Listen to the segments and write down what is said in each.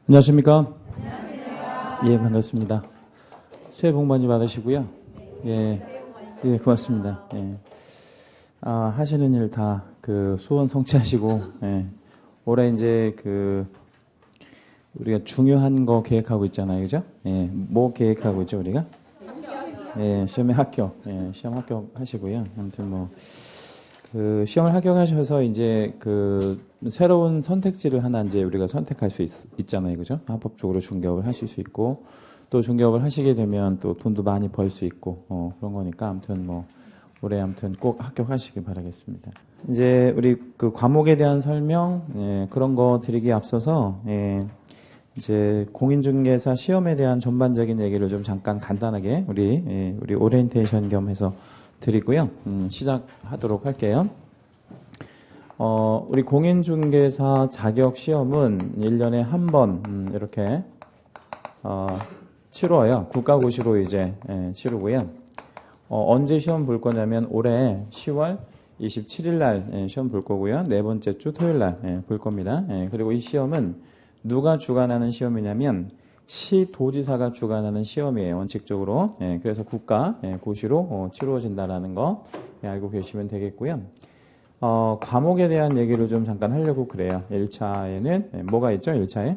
안녕하십니까? 예, 반갑습니다. 새해 복 많이 받으시고요. 예, 고맙습니다. 예. 하시는 일 다 소원 성취하시고, 예. 올해 이제 우리가 중요한 거 계획하고 있잖아요. 그죠? 예, 뭐 계획하고 있죠, 우리가? 예, 시험에 합격. 예, 시험 합격하시고요. 아무튼 시험을 합격하셔서 이제 새로운 선택지를 하나 이제 우리가 선택할 수 있잖아요. 그죠? 합법적으로 중개업을 하실 수 있고, 또 중개업을 하시게 되면 또 돈도 많이 벌 수 있고, 그런 거니까 아무튼 올해 아무튼 꼭 합격하시길 바라겠습니다. 이제 우리 과목에 대한 설명, 예, 그런 거 드리기에 앞서서, 예, 이제 공인중개사 시험에 대한 전반적인 얘기를 좀 잠깐 간단하게 우리 오리엔테이션 겸 해서 드리고요. 시작하도록 할게요. 우리 공인중개사 자격 시험은 1년에 한 번 이렇게 치러요. 국가고시로 이제 치르고요. 언제 시험 볼 거냐면 올해 10월 27일 날 시험 볼 거고요. 네 번째 주 토요일 날 볼 겁니다. 그리고 이 시험은 누가 주관하는 시험이냐면 시도지사가 주관하는 시험이에요. 원칙적으로. 그래서 국가 고시로 치루어진다라는 거 알고 계시면 되겠고요. 과목에 대한 얘기를 좀 잠깐 하려고 그래요. 1차에는 뭐가 있죠? 1차에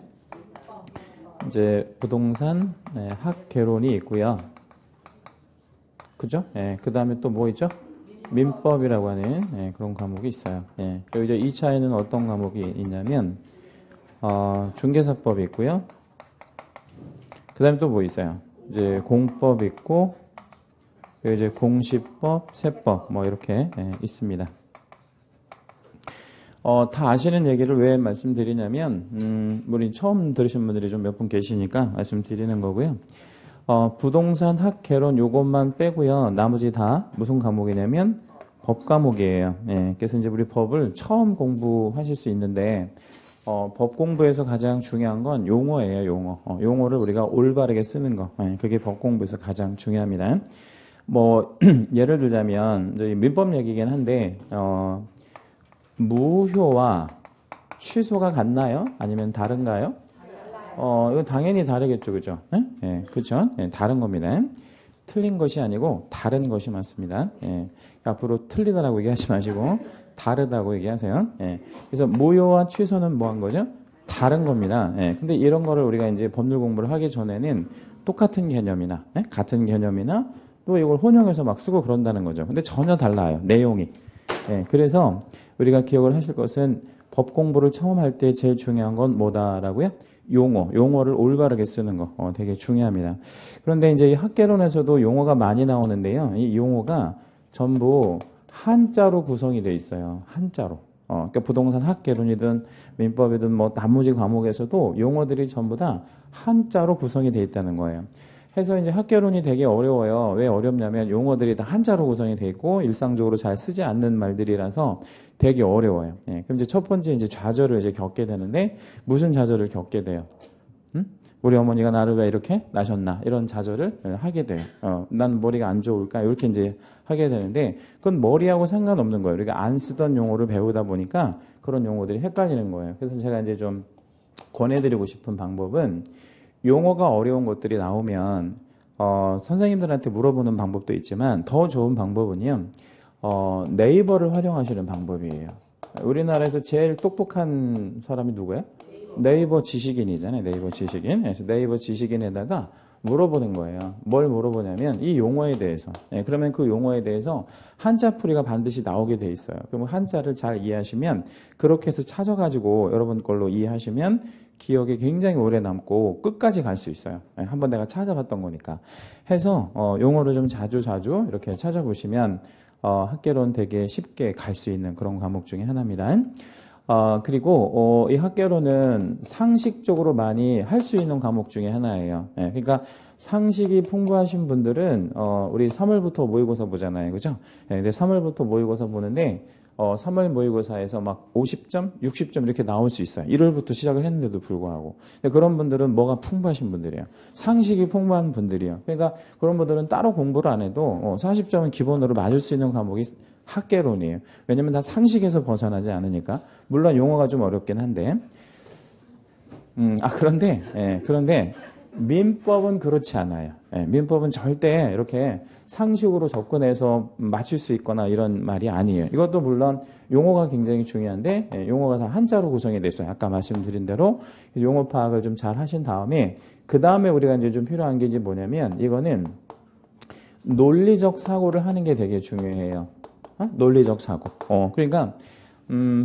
이제 부동산 학개론이 있고요. 그죠? 그 다음에 또 뭐 있죠? 민법이라고 하는 그런 과목이 있어요. 그리고 이제 2차에는 어떤 과목이 있냐면 중개사법이 있고요. 그 다음에 또 뭐 있어요? 이제 공법 있고, 그리고 이제 공시법, 세법, 이렇게 있습니다. 다 아시는 얘기를 왜 말씀드리냐면, 우리 처음 들으신 분들이 좀 몇 분 계시니까 말씀드리는 거고요. 부동산 학개론 요것만 빼고요. 나머지 다 무슨 과목이냐면, 법 과목이에요. 그래서 이제 우리 법을 처음 공부하실 수 있는데, 법 공부에서 가장 중요한 건 용어예요, 용어. 용어를 우리가 올바르게 쓰는 거. 그게 법 공부에서 가장 중요합니다. 예를 들자면, 저희 민법 얘기긴 한데, 무효와 취소가 같나요? 아니면 다른가요? 이건 당연히 다르겠죠, 그죠? 그죠? 다른 겁니다. 틀린 것이 아니고 다른 것이 맞습니다. 앞으로 틀리다라고 얘기하지 마시고, 다르다고 얘기하세요. 그래서 무효와 취소는 뭐 한 거죠? 다른 겁니다. 근데 이런 거를 우리가 이제 법률 공부를 하기 전에는 똑같은 개념이나, 같은 개념이나 또 이걸 혼용해서 막 쓰고 그런다는 거죠. 근데 전혀 달라요. 내용이. 그래서 우리가 기억을 하실 것은 법 공부를 처음 할 때 제일 중요한 건 뭐다라고요? 용어를 올바르게 쓰는 거 되게 중요합니다. 그런데 이제 이 학개론에서도 용어가 많이 나오는데요. 이 용어가 전부 한자로 구성이 돼 있어요. 한자로. 그러니까 부동산 학개론이든 민법이든 나머지 과목에서도 용어들이 전부 다 한자로 구성이 돼 있다는 거예요. 해서 이제 학개론이 되게 어려워요. 왜 어렵냐면 용어들이 다 한자로 구성이 돼 있고 일상적으로 잘 쓰지 않는 말들이라서 되게 어려워요. 그럼 이제 첫 번째 이제 좌절을 이제 겪게 되는데 무슨 좌절을 겪게 돼요? 우리 어머니가 나를 왜 이렇게 낳으셨나? 이런 좌절을 하게 돼요. 난 머리가 안 좋을까? 이렇게 이제 하게 되는데 그건 머리하고 상관없는 거예요. 우리가 안 쓰던 용어를 배우다 보니까 그런 용어들이 헷갈리는 거예요. 그래서 제가 이제 좀 권해드리고 싶은 방법은 용어가 어려운 것들이 나오면 선생님들한테 물어보는 방법도 있지만 더 좋은 방법은요. 네이버를 활용하시는 방법이에요. 우리나라에서 제일 똑똑한 사람이 누구예요? 네이버 지식인이잖아요. 네이버 지식인. 그래서 네이버 지식인에다가 물어보는 거예요. 뭘 물어보냐면 이 용어에 대해서. 그러면 그 용어에 대해서 한자풀이가 반드시 나오게 돼 있어요. 그럼 한자를 잘 이해하시면 그렇게 해서 찾아가지고 여러분 걸로 이해하시면 기억에 굉장히 오래 남고 끝까지 갈 수 있어요. 한번 내가 찾아봤던 거니까. 해서 용어를 좀 자주 이렇게 찾아보시면 학개론 되게 쉽게 갈 수 있는 그런 과목 중에 하나입니다. 그리고 이 학개론은 상식적으로 많이 할 수 있는 과목 중에 하나예요. 그러니까 상식이 풍부하신 분들은 우리 3월부터 모의고사 보잖아요. 그죠? 근데 3월부터 모의고사 보는데 3월 모의고사에서 막 50점, 60점 이렇게 나올 수 있어요. 1월부터 시작을 했는데도 불구하고. 그런 분들은 뭐가 풍부하신 분들이에요. 상식이 풍부한 분들이에요. 그러니까 그런 분들은 따로 공부를 안 해도 40점은 기본으로 맞을 수 있는 과목이 학개론이에요. 왜냐면 다 상식에서 벗어나지 않으니까. 물론 용어가 좀 어렵긴 한데. 그런데 민법은 그렇지 않아요. 예, 민법은 절대 이렇게 상식으로 접근해서 맞출 수 있거나 이런 말이 아니에요. 이것도 물론 용어가 굉장히 중요한데, 예, 용어가 다 한자로 구성이 돼 있어요. 아까 말씀드린 대로 용어 파악을 좀 잘 하신 다음에, 그 다음에 우리가 이제 좀 필요한 게 이제 뭐냐면, 이거는 논리적 사고를 하는 게 되게 중요해요. 논리적 사고. 그러니까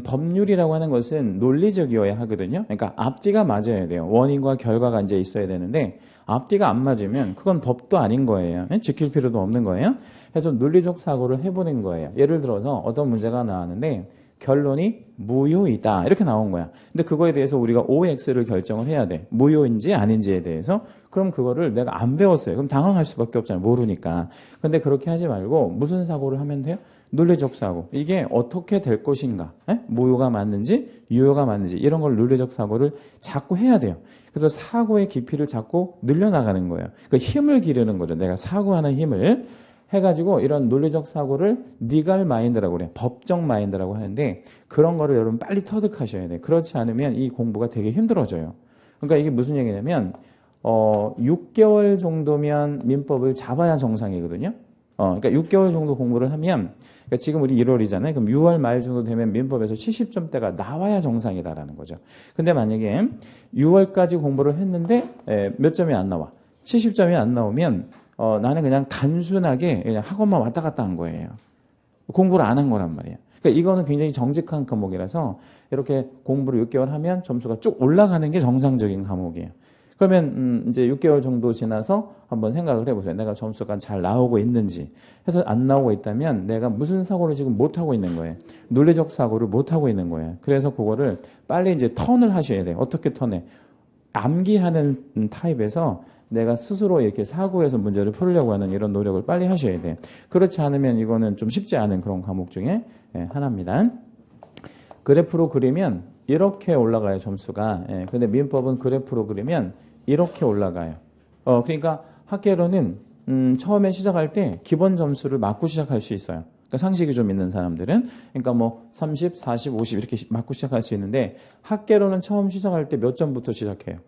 법률이라고 하는 것은 논리적이어야 하거든요. 그러니까 앞뒤가 맞아야 돼요. 원인과 결과가 이제 있어야 되는데 앞뒤가 안 맞으면 그건 법도 아닌 거예요. 지킬 필요도 없는 거예요. 그래서 논리적 사고를 해보는 거예요. 예를 들어서 어떤 문제가 나왔는데 결론이 무효이다 이렇게 나온 거야. 근데 그거에 대해서 우리가 OX를 결정을 해야 돼. 무효인지 아닌지에 대해서. 그럼 그거를 내가 안 배웠어요. 그럼 당황할 수밖에 없잖아요. 모르니까. 근데 그렇게 하지 말고 무슨 사고를 하면 돼요? 논리적 사고. 이게 어떻게 될 것인가? 무효가 맞는지 유효가 맞는지 이런 걸 논리적 사고를 자꾸 해야 돼요. 그래서 사고의 깊이를 자꾸 늘려나가는 거예요. 그 힘을 기르는 거죠. 내가 사고하는 힘을 해가지고 이런 논리적 사고를 리갈 마인드라고 그래요. 법적 마인드라고 하는데 그런 거를 여러분 빨리 터득하셔야 돼요. 그렇지 않으면 이 공부가 되게 힘들어져요. 그러니까 이게 무슨 얘기냐면 6개월 정도면 민법을 잡아야 정상이거든요. 그러니까 6개월 정도 공부를 하면, 그러니까 지금 우리 1월이잖아요. 그럼 6월 말 정도 되면 민법에서 70점대가 나와야 정상이다라는 거죠. 근데 만약에 6월까지 공부를 했는데 몇 점이 안 나와. 70점이 안 나오면 나는 그냥 단순하게 그냥 학원만 왔다 갔다 한 거예요. 공부를 안 한 거란 말이에요. 그러니까 이거는 굉장히 정직한 과목이라서 이렇게 공부를 6개월 하면 점수가 쭉 올라가는 게 정상적인 과목이에요. 그러면 이제 6개월 정도 지나서 한번 생각을 해보세요. 내가 점수가 잘 나오고 있는지. 해서 안 나오고 있다면 내가 무슨 사고를 지금 못하고 있는 거예요. 논리적 사고를 못하고 있는 거예요. 그래서 그거를 빨리 이제 턴을 하셔야 돼요. 어떻게 턴해? 암기하는 타입에서 내가 스스로 이렇게 사고해서 문제를 풀려고 하는 이런 노력을 빨리 하셔야 돼요. 그렇지 않으면 이거는 좀 쉽지 않은 그런 과목 중에 하나입니다. 그래프로 그리면 이렇게 올라가요, 점수가. 근데 민법은 그래프로 그리면 이렇게 올라가요. 그러니까 학계론은 처음에 시작할 때 기본 점수를 맞고 시작할 수 있어요. 그러니까 상식이 좀 있는 사람들은. 그러니까 뭐 30, 40, 50 이렇게 맞고 시작할 수 있는데 학계론은 처음 시작할 때 몇 점부터 시작해요?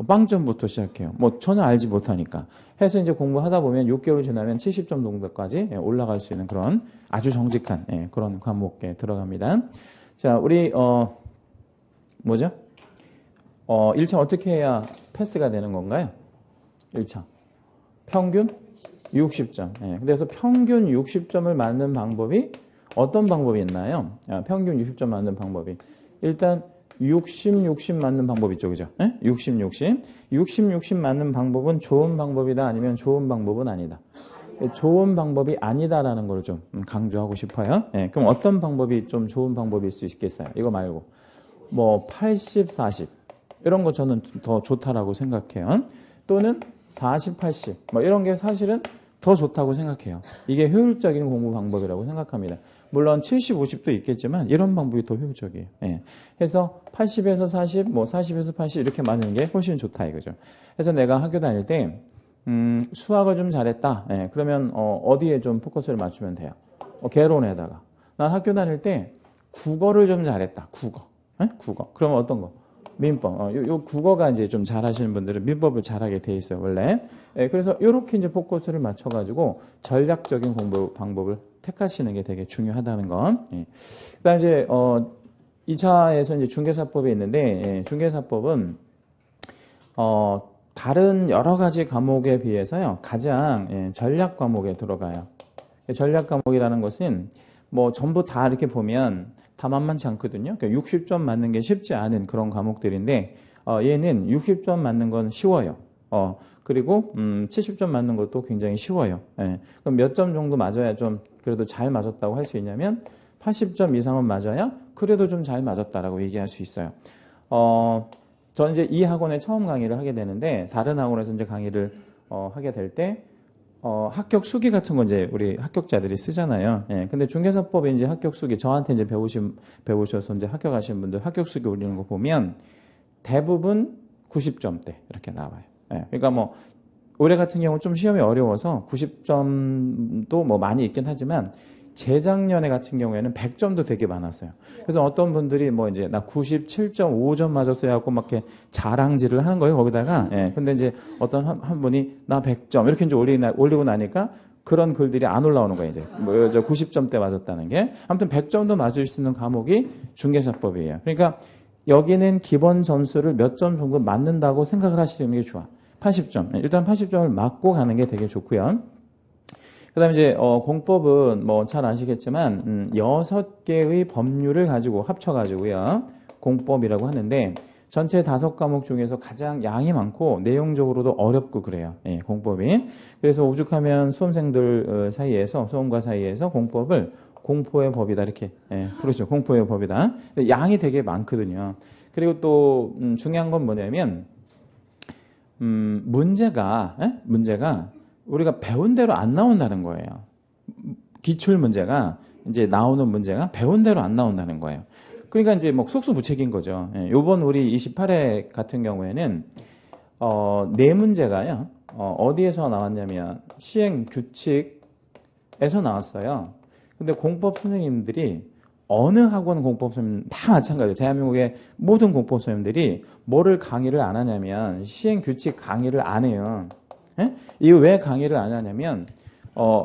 빵점부터 시작해요. 뭐 전혀 알지 못하니까. 해서 이제 공부하다 보면 6개월 지나면 70점 정도까지 올라갈 수 있는 그런 아주 정직한 그런 과목에 들어갑니다. 자, 우리 뭐죠? 1차 어떻게 해야 패스가 되는 건가요? 1차. 평균 60점. 그래서 평균 60점을 맞는 방법이 어떤 방법이 있나요? 평균 60점 맞는 방법이. 일단 60 맞는 방법 있죠. 그죠? 60 맞는 방법은 좋은 방법이다 아니면 좋은 방법은 아니다. 좋은 방법이 아니다라는 걸 좀 강조하고 싶어요. 그럼 어떤 방법이 좀 좋은 방법일 수 있겠어요? 이거 말고. 뭐 80, 40 이런 거 저는 더 좋다라고 생각해요. 또는 40, 80 뭐 이런 게 사실은 더 좋다고 생각해요. 이게 효율적인 공부 방법이라고 생각합니다. 물론 70, 50도 있겠지만 이런 방법이 더 효율적이에요. 그래서 80에서 40, 뭐 40에서 80 이렇게 맞는 게 훨씬 좋다 이거죠. 그래서 내가 학교 다닐 때 수학을 좀 잘했다. 그러면 어디에 좀 포커스를 맞추면 돼요? 개론에다가. 난 학교 다닐 때 국어를 좀 잘했다. 국어. 그러면 어떤 거? 민법. 요 국어가 이제 좀 잘하시는 분들은 민법을 잘하게 돼 있어요, 원래. 그래서 이렇게 이제 포커스를 맞춰가지고 전략적인 공부 방법을 택하시는 게 되게 중요하다는 건. 그다음 이제 2차에서 이제 중개사법이 있는데 중개사법은 다른 여러 가지 과목에 비해서요 가장 전략 과목에 들어가요. 전략 과목이라는 것은 뭐 전부 다 이렇게 보면 다 만만치 않거든요. 그러니까 60점 맞는 게 쉽지 않은 그런 과목들인데 얘는 60점 맞는 건 쉬워요. 그리고 70점 맞는 것도 굉장히 쉬워요. 그럼 몇 점 정도 맞아야 좀 그래도 잘 맞았다고 할 수 있냐면 80점 이상은 맞아야 그래도 좀 잘 맞았다라고 얘기할 수 있어요. 저는 이제 이 학원에 처음 강의를 하게 되는데 다른 학원에서 이제 강의를 하게 될 때 합격 수기 같은 거 이제 우리 합격자들이 쓰잖아요. 근데 중개사법에 이제 합격 수기 저한테 이제 배우셔서 이제 합격하신 분들 합격 수기 올리는 거 보면 대부분 90점대 이렇게 나와요. 그러니까 뭐 올해 같은 경우 좀 시험이 어려워서 90점도 뭐 많이 있긴 하지만 재작년에 같은 경우에는 100점도 되게 많았어요. 그래서 어떤 분들이 뭐 이제 나 97.5점 맞았어요 하고 막 이렇게 자랑질을 하는 거예요, 거기다가. 예. 근데 이제 어떤 한 분이 나 100점 이렇게 이제 올리고 나니까 그런 글들이 안 올라오는 거예요, 이제. 뭐, 90점대 맞았다는 게. 아무튼 100점도 맞을 수 있는 과목이 중개사법이에요. 그러니까 여기는 기본 점수를 몇 점 정도 맞는다고 생각을 하시는 게 좋아. 80점. 일단 80점을 맞고 가는 게 되게 좋고요. 그 다음에 이제, 공법은 뭐 잘 아시겠지만, 6개의 법률을 가지고 합쳐가지고요. 공법이라고 하는데, 전체 5과목 중에서 가장 양이 많고 내용적으로도 어렵고 그래요. 예, 공법이. 그래서 오죽하면 수험생들 사이에서, 수험가 사이에서 공법을 공포의 법이다 이렇게 부르죠. 공포의 법이다. 양이 되게 많거든요. 그리고 또 중요한 건 뭐냐면 문제가 우리가 배운 대로 안 나온다는 거예요. 기출 문제가 이제 나오는 문제가 배운 대로 안 나온다는 거예요. 그러니까 이제 뭐 속수무책인 거죠. 요번 우리 28회 같은 경우에는 네 문제가요. 어디에서 나왔냐면 시행 규칙에서 나왔어요. 근데 공법 선생님들이 어느 학원 공법 선생님 다 마찬가지예요. 대한민국의 모든 공법 선생님들이 뭐를 강의를 안 하냐면 시행 규칙 강의를 안 해요. 이거 왜 강의를 안 하냐면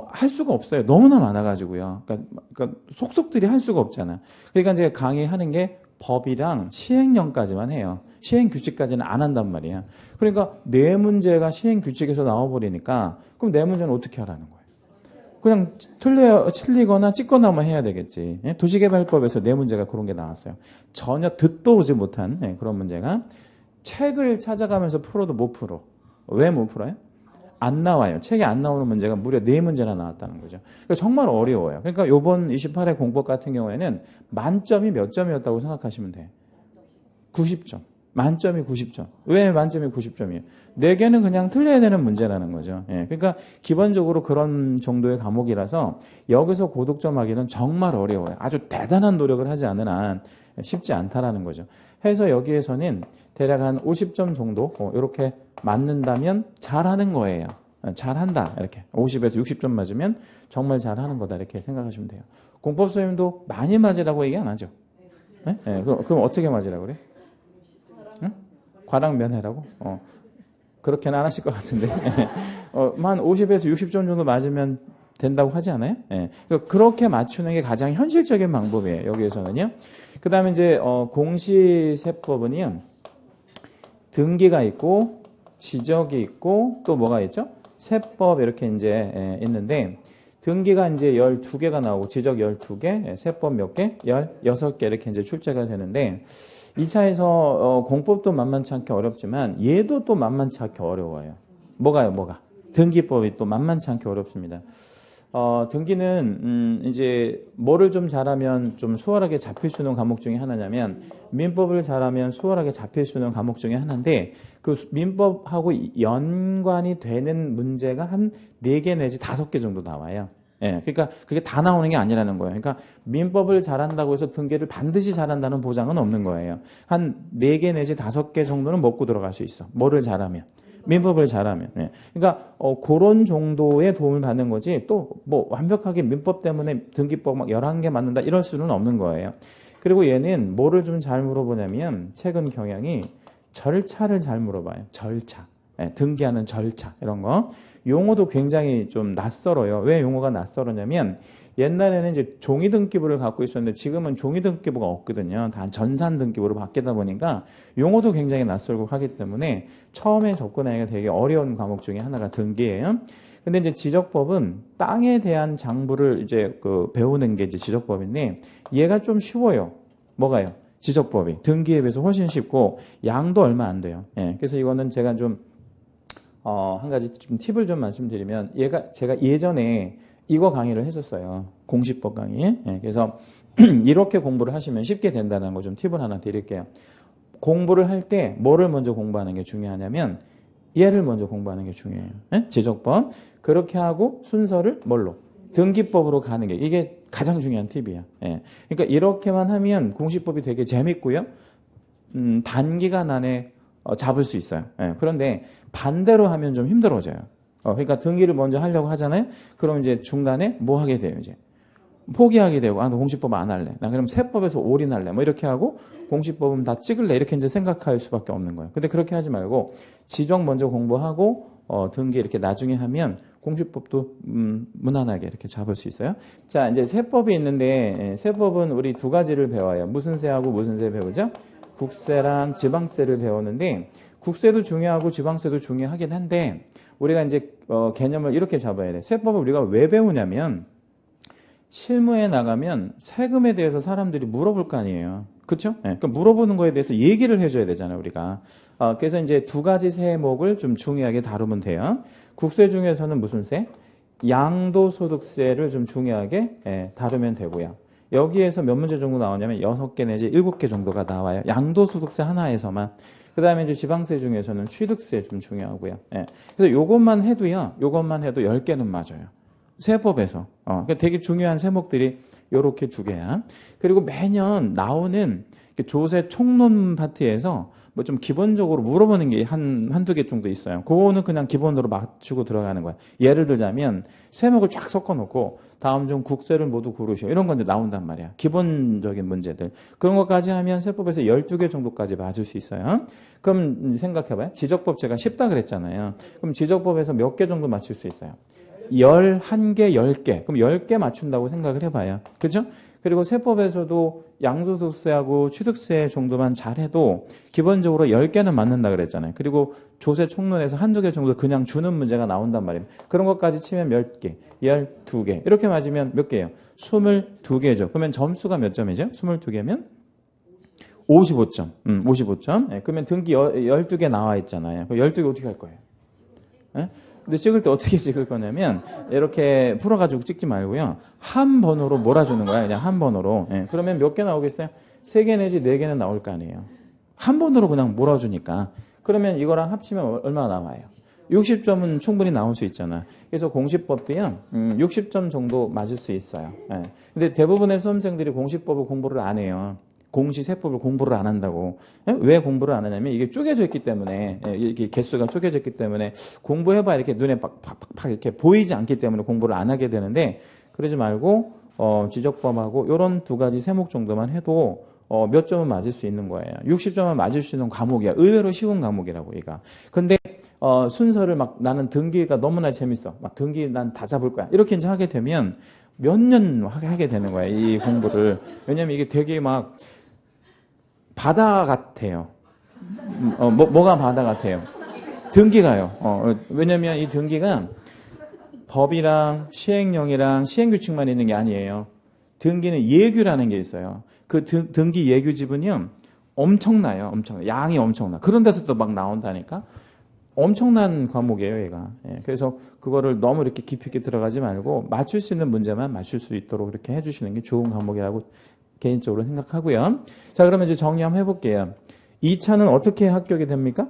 할 수가 없어요. 너무나 많아가지고요. 그러니까 속속들이 할 수가 없잖아. 그러니까 이제 강의하는 게 법이랑 시행령까지만 해요. 시행 규칙까지는 안 한단 말이야. 그러니까 네 문제가 시행 규칙에서 나와버리니까 그럼 네 문제는 어떻게 하라는 거예요? 그냥 틀리거나 찍거나만 해야 되겠지. 도시개발법에서 네 문제가 그런 게 나왔어요. 전혀 듣도 오지 못한 그런 문제가 책을 찾아가면서 풀어도 못 풀어. 왜 못 풀어요? 안 나와요. 책에 안 나오는 문제가 무려 4문제나 나왔다는 거죠. 그러니까 정말 어려워요. 그러니까 이번 28회 공법 같은 경우에는 만점이 몇 점이었다고 생각하시면 돼. 90점. 만점이 90점. 왜 만점이 90점이에요? 4개는 그냥 틀려야 되는 문제라는 거죠. 그러니까 기본적으로 그런 정도의 과목이라서 여기서 고득점 하기는 정말 어려워요. 아주 대단한 노력을 하지 않은 한 쉽지 않다라는 거죠. 해서 여기에서는 대략 한 50점 정도 이렇게 맞는다면 잘하는 거예요. 잘한다 이렇게 50에서 60점 맞으면 정말 잘하는 거다 이렇게 생각하시면 돼요. 공법 선생님도 많이 맞으라고 얘기 안 하죠. 그럼 어떻게 맞으라고 그래? 응? 과락면해라고? 그렇게는 안 하실 것 같은데 한 50에서 60점 정도 맞으면 된다고 하지 않아요? 그렇게 맞추는 게 가장 현실적인 방법이에요. 여기에서는요. 그 다음에 이제 공시세법은요. 등기가 있고 지적이 있고 또 뭐가 있죠? 세법 이렇게 이제 있는데 등기가 이제 12개가 나오고 지적 12개, 세법 몇 개? 16개 이렇게 이제 출제가 되는데 2차에서 공법도 만만치 않게 어렵지만 얘도 또 만만치 않게 어려워요. 뭐가? 등기법이 또 만만치 않게 어렵습니다. 등기는 이제 뭐를 좀 잘하면 좀 수월하게 잡힐 수 있는 과목 중에 하나냐면 민법을 잘하면 수월하게 잡힐 수 있는 과목 중에 하나인데 그 민법하고 연관이 되는 문제가 한 4개 내지 5개 정도 나와요. 그러니까 그게 다 나오는 게 아니라는 거예요. 그러니까 민법을 잘한다고 해서 등기를 반드시 잘한다는 보장은 없는 거예요. 한 4개 내지 5개 정도는 먹고 들어갈 수 있어. 뭐를 잘하면. 민법을 잘하면. 그러니까 그런 정도의 도움을 받는 거지 또 뭐 완벽하게 민법 때문에 등기법 막 11개 맞는다 이럴 수는 없는 거예요. 그리고 얘는 뭐를 좀 잘 물어보냐면 최근 경향이 절차를 잘 물어봐요. 절차. 등기하는 절차 이런 거. 용어도 굉장히 좀 낯설어요. 왜 용어가 낯설었냐면 옛날에는 이제 종이 등기부를 갖고 있었는데 지금은 종이 등기부가 없거든요. 다 전산 등기부로 바뀌다 보니까 용어도 굉장히 낯설고 하기 때문에 처음에 접근하기가 되게 어려운 과목 중에 하나가 등기예요. 근데 이제 지적법은 땅에 대한 장부를 이제 배우는 게 이제 지적법인데 얘가 좀 쉬워요. 뭐가요? 지적법이. 등기에 비해서 훨씬 쉽고 양도 얼마 안 돼요. 그래서 이거는 제가 좀 한 가지 좀 팁을 좀 말씀드리면 제가 예전에 이거 강의를 했었어요. 공시법 강의. 그래서 이렇게 공부를 하시면 쉽게 된다는 거 좀 팁을 하나 드릴게요. 공부를 할 때 뭐를 먼저 공부하는 게 중요하냐면 얘를 먼저 공부하는 게 중요해요. 지적법. 그렇게 하고 순서를 뭘로? 등기법으로 가는 게 이게 가장 중요한 팁이야. 그러니까 이렇게만 하면 공시법이 되게 재밌고요. 단기간 안에 잡을 수 있어요. 그런데 반대로 하면 좀 힘들어져요. 그러니까 등기를 먼저 하려고 하잖아요. 그럼 이제 중간에 뭐 하게 돼요, 이제? 포기하게 되고, 나 공시법 안 할래. 나 그럼 세법에서 올인할래. 뭐 이렇게 하고, 공시법은 다 찍을래. 이렇게 이제 생각할 수밖에 없는 거예요. 근데 그렇게 하지 말고, 지적 먼저 공부하고, 등기 이렇게 나중에 하면, 공시법도, 무난하게 이렇게 잡을 수 있어요. 자, 이제 세법이 있는데, 세법은 우리 두 가지를 배워요. 무슨 세하고 무슨 세 배우죠? 국세랑 지방세를 배우는데, 국세도 중요하고 지방세도 중요하긴 한데, 우리가 이제, 개념을 이렇게 잡아야 돼. 세법을 우리가 왜 배우냐면, 실무에 나가면 세금에 대해서 사람들이 물어볼 거 아니에요. 그렇죠? 네, 그러니까 물어보는 거에 대해서 얘기를 해줘야 되잖아요, 우리가. 그래서 이제 두 가지 세목을 좀 중요하게 다루면 돼요. 국세 중에서는 무슨 세? 양도소득세를 좀 중요하게 다루면 되고요. 여기에서 몇 문제 정도 나오냐면 6개 내지 7개 정도가 나와요. 양도소득세 하나에서만. 그 다음에 이제 지방세 중에서는 취득세 좀 중요하고요. 예. 그래서 요것만 해도요, 요것만 해도 10개는 맞아요. 세법에서. 그러니까 되게 중요한 세목들이 요렇게 두 개야. 그리고 매년 나오는 조세 총론 파트에서 뭐 좀 기본적으로 물어보는 게 한두 개 정도 있어요. 그거는 그냥 기본으로 맞추고 들어가는 거야. 예를 들자면 세목을 쫙 섞어 놓고 다음 중 국세를 모두 고르시오. 이런 건데 나온단 말이야. 기본적인 문제들. 그런 것까지 하면 세법에서 12개 정도까지 맞을 수 있어요. 그럼 생각해봐요. 지적법 제가 쉽다 그랬잖아요. 그럼 지적법에서 몇 개 정도 맞출 수 있어요? 11개, 10개. 그럼 10개 맞춘다고 생각을 해봐요. 그죠? 그리고 세법에서도 양도소득세하고 취득세 정도만 잘해도 기본적으로 10개는 맞는다 그랬잖아요. 그리고 조세 총론에서 한두 개 정도 그냥 주는 문제가 나온단 말이에요. 그런 것까지 치면 몇 개? 12개. 이렇게 맞으면 몇 개예요? 22개죠. 그러면 점수가 몇 점이죠? 22개면? 55점. 55점. 네, 그러면 등기 12개 나와 있잖아요. 12개 어떻게 할 거예요? 네? 근데 찍을 때 어떻게 찍을 거냐면 이렇게 풀어가지고 찍지 말고요. 한 번호로 몰아주는 거야. 그냥 한 번호로. 예. 그러면 몇 개 나오겠어요? 3개 내지 4개는 나올 거 아니에요. 한 번으로 그냥 몰아주니까. 그러면 이거랑 합치면 얼마나 나와요? 60점은 충분히 나올 수 있잖아. 그래서 공시법도요. 60점 정도 맞을 수 있어요. 예. 근데 대부분의 수험생들이 공시법을 공부를 안 해요. 공시세법을 공부를 안 한다고. 왜 공부를 안 하냐면 이게 쪼개져 있기 때문에, 이게 개수가 쪼개져 있기 때문에 공부해봐 이렇게 눈에 팍팍팍 이렇게 보이지 않기 때문에 공부를 안 하게 되는데, 그러지 말고 지적법하고 이런 두 가지 세목 정도만 해도 몇 점은 맞을 수 있는 거예요. 60점은 맞을 수 있는 과목이야. 의외로 쉬운 과목이라고 얘가. 근데 순서를 막 나는 등기가 너무나 재밌어. 막 등기 난 다 잡을 거야. 이렇게 이제 하게 되면 몇 년 하게 되는 거야, 이 공부를. 왜냐면 이게 되게 막 바다 같아요. 뭐가 바다 같아요? 등기가요. 왜냐면 이 등기가 법이랑 시행령이랑 시행규칙만 있는 게 아니에요. 등기는 예규라는 게 있어요. 그 등기 예규집은요, 엄청나요. 양이 엄청나. 그런 데서도 막 나온다니까? 엄청난 과목이에요, 얘가. 예, 그래서 그거를 너무 이렇게 깊이 있게 들어가지 말고 맞출 수 있는 문제만 맞출 수 있도록 이렇게 해주시는 게 좋은 과목이라고 개인적으로 생각하고요. 자, 그러면 이제 정리 한번 해볼게요. 2차는 어떻게 합격이 됩니까?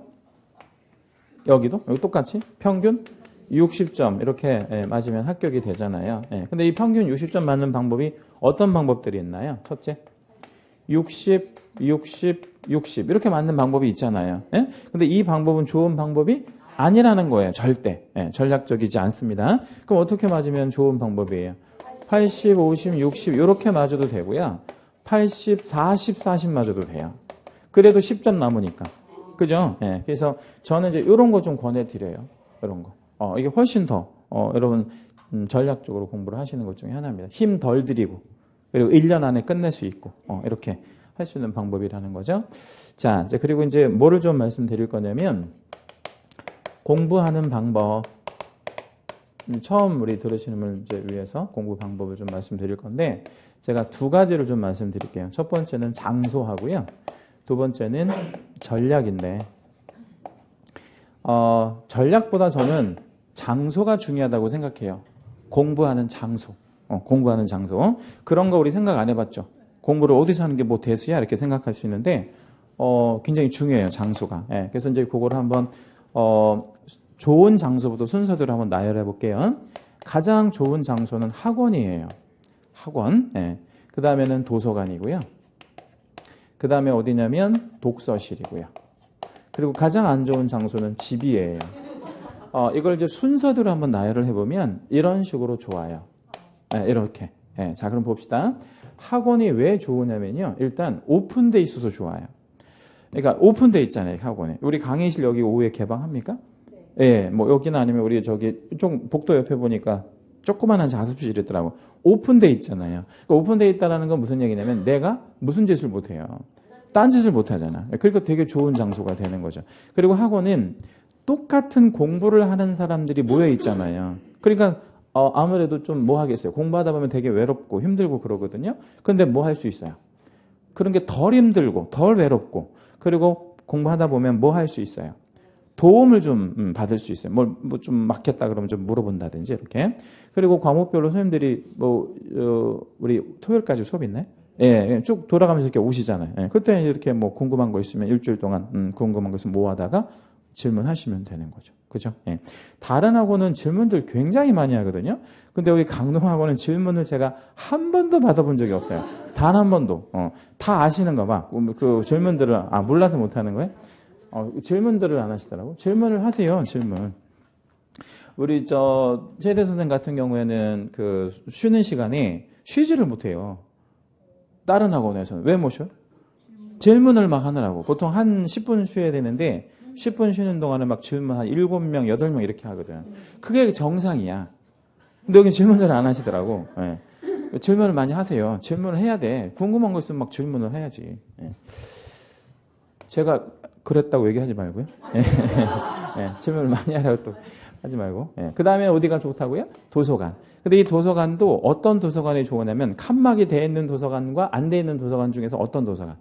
여기 똑같이 평균 60점 이렇게 맞으면 합격이 되잖아요. 근데 이 평균 60점 맞는 방법이 어떤 방법들이 있나요? 첫째, 60, 60, 60 이렇게 맞는 방법이 있잖아요. 근데 이 방법은 좋은 방법이 아니라는 거예요. 절대. 전략적이지 않습니다. 그럼 어떻게 맞으면 좋은 방법이에요? 80, 50, 60 이렇게 맞아도 되고요. 80, 40, 40 맞아도 돼요. 그래도 10점 남으니까. 그죠? 그래서 저는 이제 이런 거 좀 권해드려요. 이런 거. 이게 훨씬 더 여러분 전략적으로 공부를 하시는 것 중에 하나입니다. 힘 덜 들이고 그리고 1년 안에 끝낼 수 있고 이렇게 할 수 있는 방법이라는 거죠. 자, 이제 그리고 이제 뭐를 좀 말씀드릴 거냐면 공부하는 방법. 처음 우리 들으시는 분을 이제 위해서 공부 방법을 좀 말씀드릴 건데 제가 두 가지를 좀 말씀드릴게요. 첫 번째는 장소하고요. 두 번째는 전략인데 전략보다 저는 장소가 중요하다고 생각해요. 공부하는 장소. 공부하는 장소. 그런 거 우리 생각 안 해봤죠. 공부를 어디서 하는 게 뭐 대수야? 이렇게 생각할 수 있는데 굉장히 중요해요. 장소가. 그래서 이제 그거를 한번 좋은 장소부터 순서대로 한번 나열해 볼게요. 가장 좋은 장소는 학원이에요. 학원. 그 다음에는 도서관이고요. 그 다음에 어디냐면 독서실이고요. 그리고 가장 안 좋은 장소는 집이에요. 이걸 이제 순서대로 한번 나열을 해보면 이런 식으로 좋아요. 이렇게. 예, 자, 그럼 봅시다. 학원이 왜 좋으냐면요. 일단 오픈돼 있어서 좋아요. 그러니까 오픈돼 있잖아요, 학원에. 우리 강의실 여기 오후에 개방합니까? 예, 뭐 여기는 아니면 우리 저기 좀 복도 옆에 보니까 조그만한 자습실이 있더라고. 오픈돼 있잖아요. 그러니까 오픈돼 있다라는 건 무슨 얘기냐면 내가 무슨 짓을 못 해요. 딴 짓을 못 하잖아. 그러니까 되게 좋은 장소가 되는 거죠. 그리고 학원은 똑같은 공부를 하는 사람들이 모여 있잖아요. 그러니까 아무래도 좀 뭐 하겠어요. 공부하다 보면 되게 외롭고 힘들고 그러거든요. 근데 뭐 할 수 있어요? 그런 게 덜 힘들고 덜 외롭고 그리고 공부하다 보면 뭐 할 수 있어요? 도움을 좀 받을 수 있어요. 뭐 좀 막혔다 그러면 좀 물어본다든지 이렇게. 그리고 과목별로 선생님들이 우리 토요일까지 수업 있나요? 예, 쭉 돌아가면서 이렇게 오시잖아요. 예, 그때 이렇게 뭐 궁금한 거 있으면 일주일 동안 궁금한 거 있으면 모아다가 질문하시면 되는 거죠. 그죠? 예. 다른 학원은 질문들 굉장히 많이 하거든요. 근데 여기 강동학원은 질문을 제가 한 번도 받아본 적이 없어요. 단 한 번도. 다 아시는 거 봐. 그 질문들을, 몰라서 못 하는 거예요? 질문들을 안 하시더라고. 질문을 하세요, 질문. 우리 최대 선생 같은 경우에는 그 쉬는 시간에 쉬지를 못해요. 다른 학원에서는. 왜 못 쉬어요? 질문을 막 하느라고. 보통 한 10분 쉬어야 되는데 10분 쉬는 동안에 막 질문 한 7명, 8명 이렇게 하거든. 그게 정상이야. 근데 여기 질문을 안 하시더라고. 예. 질문을 많이 하세요. 질문을 해야 돼. 궁금한 거 있으면 막 질문을 해야지. 예. 제가 그랬다고 얘기하지 말고요. 예. 예. 질문을 많이 하라고 또 하지 말고. 예. 그 다음에 어디가 좋다고요? 도서관. 근데 이 도서관도 어떤 도서관이 좋으냐면 칸막이 돼 있는 도서관과 안 돼 있는 도서관 중에서 어떤 도서관?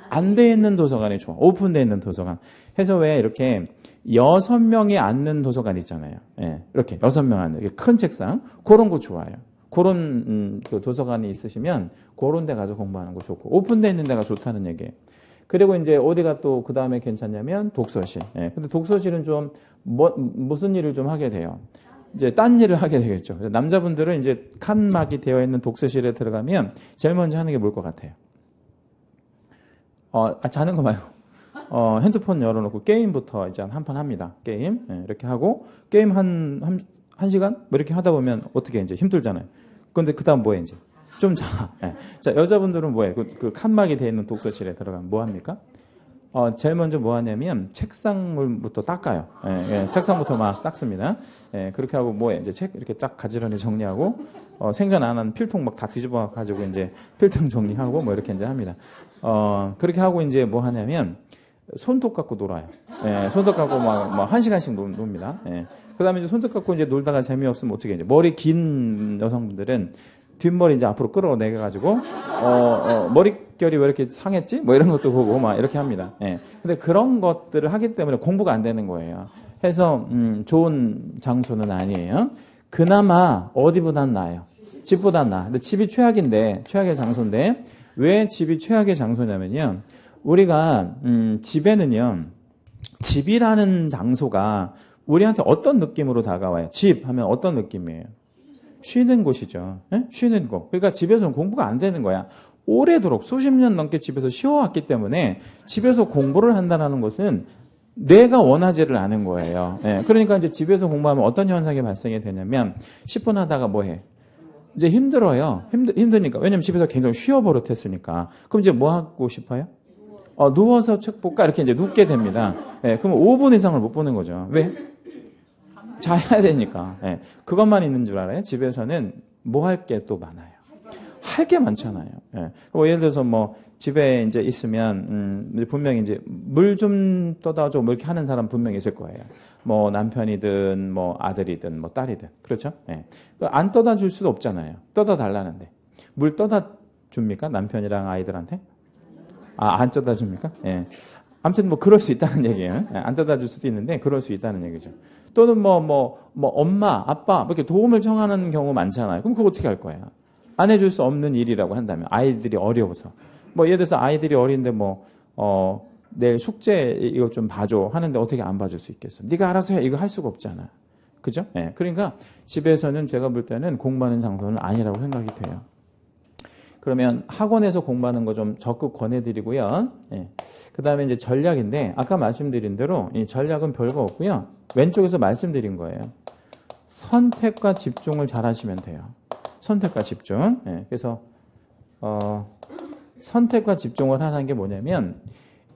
안 돼 있는 도서관이 좋아. 오픈돼 있는 도서관. 해서 왜 이렇게 6명이 앉는 도서관 있잖아요. 예, 이렇게 6명 앉는 큰 책상. 그런 거 좋아요. 그런 그 도서관이 있으시면 그런 데 가서 공부하는 거 좋고 오픈돼 있는 데가 좋다는 얘기예요. 그리고 이제 어디가 또 그 다음에 괜찮냐면 독서실. 예, 근데 독서실은 좀 무슨 일을 좀 하게 돼요. 이제 딴 일을 하게 되겠죠. 남자분들은 이제 칸막이 되어 있는 독서실에 들어가면 제일 먼저 하는 게 뭘 것 같아요? 자는 거 말고. 핸드폰 열어놓고 게임부터 이제 한 판 합니다. 게임. 예, 이렇게 하고, 게임 한 시간? 뭐 이렇게 하다 보면 어떻게 이제 힘들잖아요. 근데 그 다음 뭐해 이제? 좀 자. 예. 자, 여자분들은 뭐해? 그 칸막이 되어 있는 독서실에 들어가면 뭐 합니까? 제일 먼저 뭐 하냐면 책상물부터 닦아요. 예, 예, 책상부터 막 닦습니다. 예, 그렇게 하고 뭐해? 이제 책 이렇게 딱 가지런히 정리하고, 생전 안 한 필통 막 다 뒤집어 가지고 이제 필통 정리하고 뭐 이렇게 이제 합니다. 그렇게 하고 이제 뭐 하냐면 손톱 갖고 놀아요. 예, 손톱 갖고 막 1시간씩 놉니다. 예. 그 다음에 이제 손톱 갖고 이제 놀다가 재미없으면 어떻게 이제 머리 긴 여성분들은 뒷머리 이제 앞으로 끌어내가지고, 머릿결이 왜 이렇게 상했지? 뭐 이런 것도 보고 막 이렇게 합니다. 예. 근데 그런 것들을 하기 때문에 공부가 안 되는 거예요. 해서, 좋은 장소는 아니에요. 그나마 어디보단 나아요. 집보단 나아. 근데 집이 최악의 장소인데, 왜 집이 최악의 장소냐면요. 우리가, 집에는요, 집이라는 장소가 우리한테 어떤 느낌으로 다가와요? 집 하면 어떤 느낌이에요? 쉬는 곳이죠. 예? 쉬는 곳. 그러니까 집에서는 공부가 안 되는 거야. 오래도록 수십 년 넘게 집에서 쉬어왔기 때문에 집에서 공부를 한다는 것은 내가 원하지를 않은 거예요. 예. 그러니까 이제 집에서 공부하면 어떤 현상이 발생이 되냐면 10분 하다가 뭐 해? 이제 힘들어요. 힘드니까. 왜냐면 집에서 굉장히 쉬어버릇했으니까. 그럼 이제 뭐 하고 싶어요? 누워서 책 볼까? 이렇게 이제 눕게 됩니다. 예. 그러면 5분 이상을 못 보는 거죠. 왜? 자야 되니까. 예. 그것만 있는 줄 알아요? 집에서는 뭐 할 게 또 많아요. 할 게 많잖아요. 예. 예를 들어서 뭐 집에 이제 있으면 분명히 이제 물 좀 떠다 줘 뭐 이렇게 하는 사람 분명히 있을 거예요. 뭐 남편이든 뭐 아들이든 뭐 딸이든 그렇죠? 예. 안 떠다 줄 수도 없잖아요. 떠다 달라는데 물 떠다 줍니까? 남편이랑 아이들한테? 안 떠다 줍니까? 예. 아무튼 뭐 그럴 수 있다는 얘기예요. 안 떠다 줄 수도 있는데 그럴 수 있다는 얘기죠. 또는 뭐 엄마, 아빠 뭐 이렇게 도움을 청하는 경우 많잖아요. 그럼 그거 어떻게 할 거예요? 안 해줄 수 없는 일이라고 한다면 아이들이 어려워서 뭐 예를 들어서 아이들이 어린데 내일 숙제 이거 좀 봐줘 하는데 어떻게 안 봐줄 수 있겠어? 네가 알아서 해 이거 할 수가 없잖아. 그죠? 예. 그러니까 집에서는 제가 볼 때는 공부하는 장소는 아니라고 생각이 돼요. 그러면 학원에서 공부하는 거 좀 적극 권해드리고요. 예. 그 다음에 이제 전략인데 아까 말씀드린 대로 이 전략은 별거 없고요. 왼쪽에서 말씀드린 거예요. 선택과 집중을 잘 하시면 돼요. 선택과 집중. 예, 그래서 선택과 집중을 하는 게 뭐냐면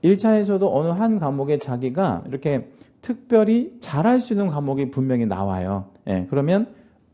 1차에서도 어느 한 과목에 자기가 이렇게 특별히 잘할 수 있는 과목이 분명히 나와요. 예, 그러면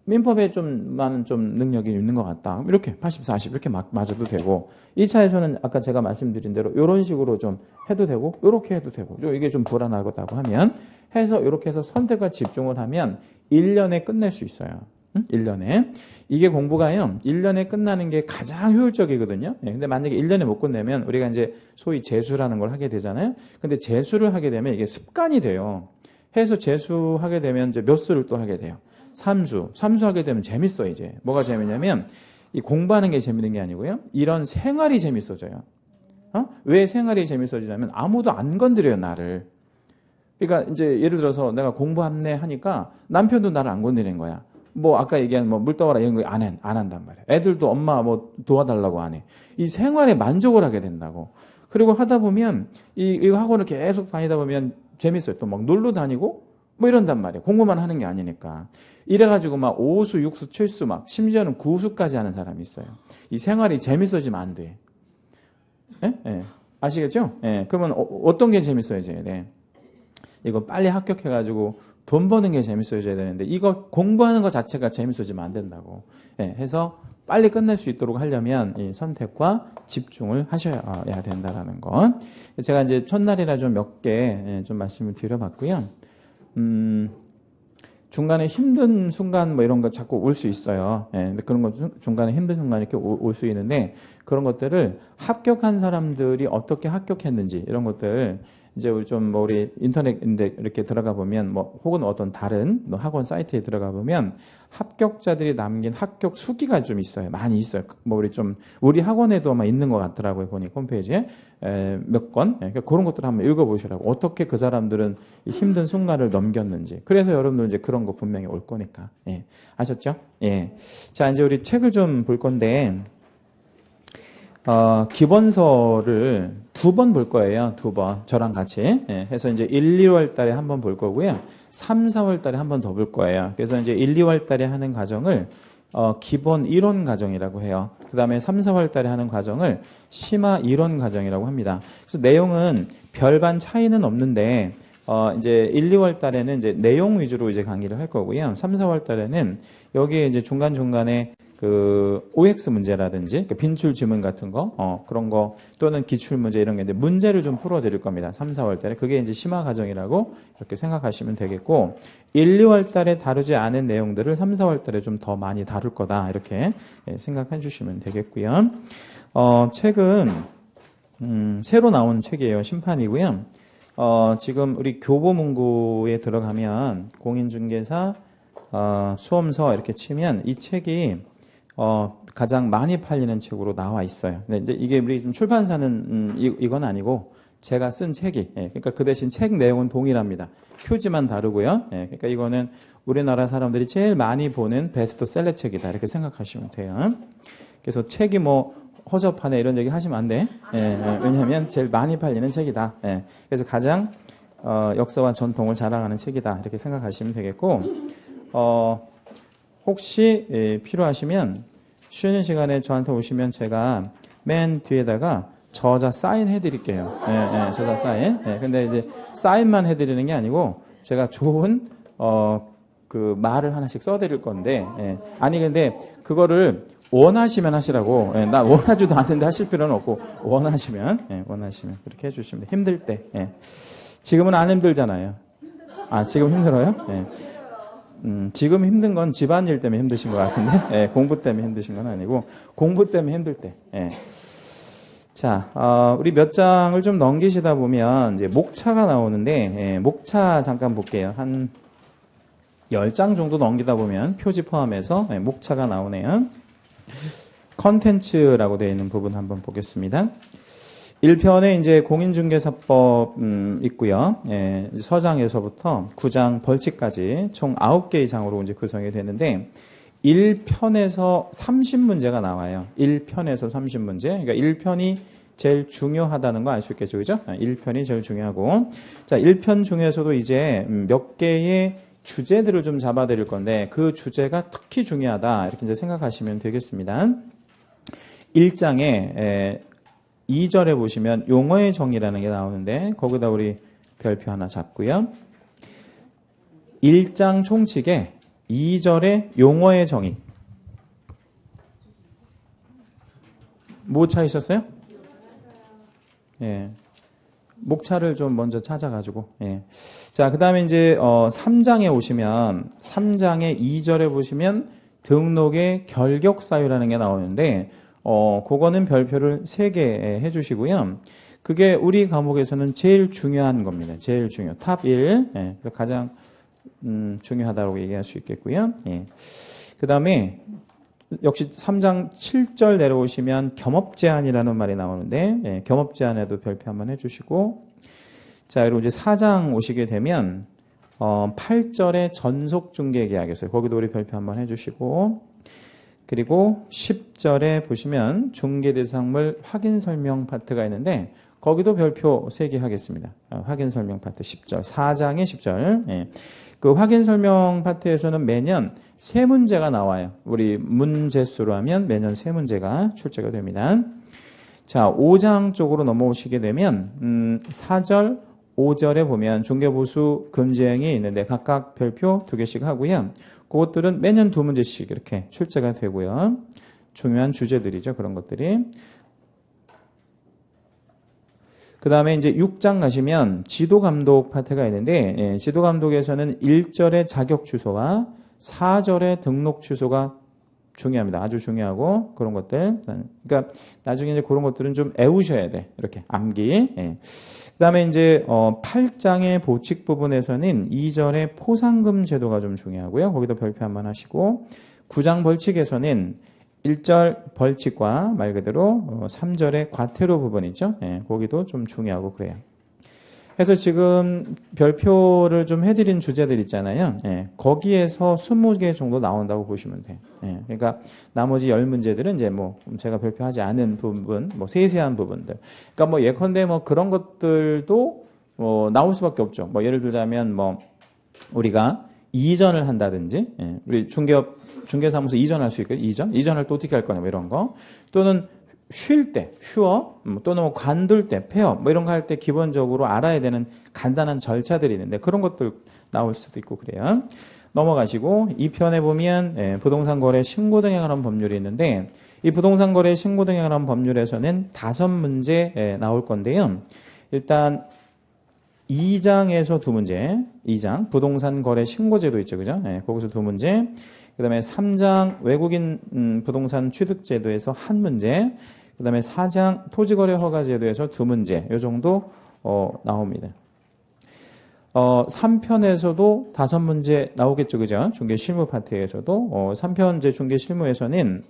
민법에 좀 많은 좀 능력이 있는 것 같다. 이렇게 80, 40 이렇게 맞아도 되고 2차에서는 아까 제가 말씀드린 대로 이런 식으로 좀 해도 되고 이렇게 해도 되고 이게 좀 불안하다고 하면 해서 이렇게 해서 선택과 집중을 하면 1년에 끝낼 수 있어요. 1년에. 이게 공부가요. 1년에 끝나는 게 가장 효율적이거든요. 예, 근데 만약에 1년에 못 끝내면 우리가 이제 소위 재수라는 걸 하게 되잖아요. 근데 재수를 하게 되면 이게 습관이 돼요. 해서 재수하게 되면 이제 몇 수를 또 하게 돼요. 3수. 3수 하게 되면 재밌어 이제. 뭐가 재밌냐면 이 공부하는 게 재밌는 게 아니고요. 이런 생활이 재밌어져요. 왜 생활이 재밌어지냐면 아무도 안 건드려요, 나를. 그러니까 이제 예를 들어서 내가 공부 합네 하니까 남편도 나를 안 건드리는 거야. 뭐 아까 얘기한 뭐 물 떠와라 이런 거 안 한단 말이야. 애들도 엄마 뭐 도와달라고 안 해. 이 생활에 만족을 하게 된다고. 그리고 하다 보면 이 학원을 계속 다니다 보면 재밌어요. 또 막 놀러 다니고 뭐 이런단 말이에요. 공부만 하는 게 아니니까. 이래가지고 막 5수, 6수, 7수 막 심지어는 9수까지 하는 사람이 있어요. 이 생활이 재밌어지면 안 돼. 예? 예. 아시겠죠? 예. 그러면 어떤 게 재밌어져야 돼? 이거 빨리 합격해가지고 돈 버는 게 재밌어져야 되는데 이거 공부하는 것 자체가 재밌어지면 안 된다고. 예. 해서 빨리 끝낼 수 있도록 하려면 이 선택과 집중을 하셔야 된다라는 거. 제가 이제 첫날이라 좀 몇 개 좀 말씀을 드려봤고요. 중간에 힘든 순간 뭐 이런 거 자꾸 올 수 있어요. 예, 근데 그런 거 중간에 힘든 순간 이렇게 올 수 있는데 그런 것들을 합격한 사람들이 어떻게 합격했는지 이런 것들 이제 좀 뭐 우리 인터넷인데 이렇게 들어가 보면 뭐 혹은 어떤 다른 뭐 학원 사이트에 들어가 보면 합격자들이 남긴 합격 수기가 좀 있어요. 많이 있어요. 뭐 우리 학원에도 아마 있는 것 같더라고요. 보니까 홈페이지에 몇 건. 그러니까 그런 것들 한번 읽어보시라고. 어떻게 그 사람들은 힘든 순간을 넘겼는지. 그래서 여러분들 이제 그런 거 분명히 올 거니까. 예. 아셨죠? 예. 자, 이제 우리 책을 좀 볼 건데. 기본서를 2번 볼 거예요. 2번. 저랑 같이. 예, 해서 이제 1, 2월 달에 한 번 볼 거고요. 3, 4월 달에 한 번 더 볼 거예요. 그래서 이제 1, 2월 달에 하는 과정을 기본 이론 과정이라고 해요. 그 다음에 3, 4월 달에 하는 과정을 심화 이론 과정이라고 합니다. 그래서 내용은 별반 차이는 없는데 이제 1, 2월 달에는 이제 내용 위주로 이제 강의를 할 거고요. 3, 4월 달에는 여기에 이제 중간중간에 그 OX 문제라든지 그 빈출 지문 같은 거 그런 거 또는 기출 문제 이런 게 이제 문제를 좀 풀어 드릴 겁니다. 3, 4월 달에 그게 이제 심화 과정이라고 이렇게 생각하시면 되겠고 1, 2월 달에 다루지 않은 내용들을 3, 4월 달에 좀 더 많이 다룰 거다 이렇게 생각해 주시면 되겠고요. 책은 새로 나온 책이에요. 심판이고요. 지금 우리 교보문고에 들어가면 공인중개사 수험서 이렇게 치면 이 책이 가장 많이 팔리는 책으로 나와 있어요. 근데 이게 우리 좀 출판사는 이건 아니고 제가 쓴 책이, 그러니까 그 대신 책 내용은 동일합니다. 표지만 다르고요. 그러니까 이거는 우리나라 사람들이 제일 많이 보는 베스트셀러 책이다 이렇게 생각하시면 돼요. 그래서 책이 뭐 허접하네 이런 얘기 하시면 안 돼. 왜냐하면 제일 많이 팔리는 책이다. 그래서 가장 역사와 전통을 자랑하는 책이다 이렇게 생각하시면 되겠고. 혹시 필요하시면 쉬는 시간에 저한테 오시면 제가 맨 뒤에다가 저자 사인 해드릴게요. 저자 사인. 근데 이제 사인만 해드리는 게 아니고 제가 좋은 그 말을 하나씩 써드릴 건데 아니 근데 그거를 원하시면 하시라고. 나 원하지도 않는데 하실 필요는 없고 원하시면 그렇게 해주시면 돼요. 힘들 때. 지금은 안 힘들잖아요. 지금 힘들어요? 지금 힘든 건 집안일 때문에 힘드신 것 같은데 공부 때문에 힘드신 건 아니고 공부 때문에 힘들 때. 자, 우리 몇 장을 좀 넘기시다 보면 이제 목차가 나오는데 목차 잠깐 볼게요. 한 10장 정도 넘기다 보면 표지 포함해서 목차가 나오네요. 컨텐츠라고 되어 있는 부분 한번 보겠습니다. 1편에 이제 공인중개사법 있고요. 서장에서부터 9장 벌칙까지 총 9개의 장으로 이제 구성이 되는데 1편에서 30문제가 나와요. 1편에서 30문제. 그러니까 1편이 제일 중요하다는 거 알 수 있겠죠. 그죠? 1편이 제일 중요하고. 자, 1편 중에서도 이제 몇 개의 주제들을 좀 잡아드릴 건데 그 주제가 특히 중요하다 이렇게 이제 생각하시면 되겠습니다. 1장에 2절에 보시면 용어의 정의라는 게 나오는데 거기다 우리 별표 하나 잡고요. 1장 총칙에 2절에 용어의 정의. 뭐 찾으셨어요? 예. 목차를 좀 먼저 찾아가지고. 예. 자, 그 다음에 이제 3장에 오시면 3장의 2절에 보시면 등록의 결격사유라는 게 나오는데 그거는 별표를 3개 해주시고요. 그게 우리 과목에서는 제일 중요한 겁니다. 제일 중요. 탑 1. 예. 가장 중요하다고 얘기할 수 있겠고요. 예. 그 다음에 역시 3장 7절 내려오시면 겸업제한이라는 말이 나오는데 예, 겸업제한에도 별표 한번 해주시고 자 그리고 이제 4장 오시게 되면 8절에 전속중개계약이었어요. 거기도 우리 별표 한번 해주시고 그리고 10절에 보시면 중개대상물 확인설명 파트가 있는데 거기도 별표 3개 하겠습니다. 확인설명 파트 10절 4장의 10절 예. 그 확인설명 파트에서는 매년 3문제가 나와요. 우리 문제수로 하면 매년 3문제가 출제가 됩니다. 자, 5장 쪽으로 넘어오시게 되면 4절, 5절에 보면 중개보수 금지행위 있는데 각각 별표 2개씩 하고요. 그것들은 매년 2문제씩 이렇게 출제가 되고요. 중요한 주제들이죠. 그런 것들이. 그 다음에 이제 6장 가시면 지도감독 파트가 있는데 예, 지도감독에서는 1절의 자격 취소와 4절의 등록 취소가 중요합니다. 아주 중요하고 그런 것들. 그러니까 나중에 이제 그런 것들은 좀 애우셔야 돼. 이렇게 암기. 예. 그 다음에 이제 8장의 보칙 부분에서는 2절의 포상금 제도가 좀 중요하고요. 거기도 별표 한번 하시고 9장 벌칙에서는 1절 벌칙과 말 그대로 3절의 과태료 부분 있죠. 예, 거기도 좀 중요하고 그래요. 그래서 지금 별표를 좀 해드린 주제들 있잖아요. 예, 거기에서 20개 정도 나온다고 보시면 돼요. 예, 그러니까 나머지 10문제들은 이제 뭐 제가 별표하지 않은 부분, 뭐 세세한 부분들. 그러니까 뭐 예컨대 뭐 그런 것들도 나올 수밖에 없죠. 뭐 예를 들자면 뭐 우리가 이전을 한다든지, 예, 우리 중개사무소 이전할 수 있거든요. 이전을 또 어떻게 할 거냐, 뭐 이런 거. 또는 쉴 때, 휴업, 또는 뭐 관둘 때, 폐업, 뭐 이런 거 할 때 기본적으로 알아야 되는 간단한 절차들이 있는데 그런 것들 나올 수도 있고 그래요. 넘어가시고 2편에 보면 예, 부동산 거래 신고 등에 관한 법률이 있는데 이 부동산 거래 신고 등에 관한 법률에서는 5문제 예, 나올 건데요. 일단 2장에서 2문제, 2장 부동산 거래 신고제도 있죠, 그죠? 예, 거기서 2문제. 그 다음에 3장 외국인 부동산 취득제도에서 1문제, 그 다음에 4장 토지거래 허가제도에서 2문제, 이 정도 나옵니다. 3편에서도 5문제 나오겠죠, 그죠? 중개실무 파트에서도 3편 제 중개실무에서는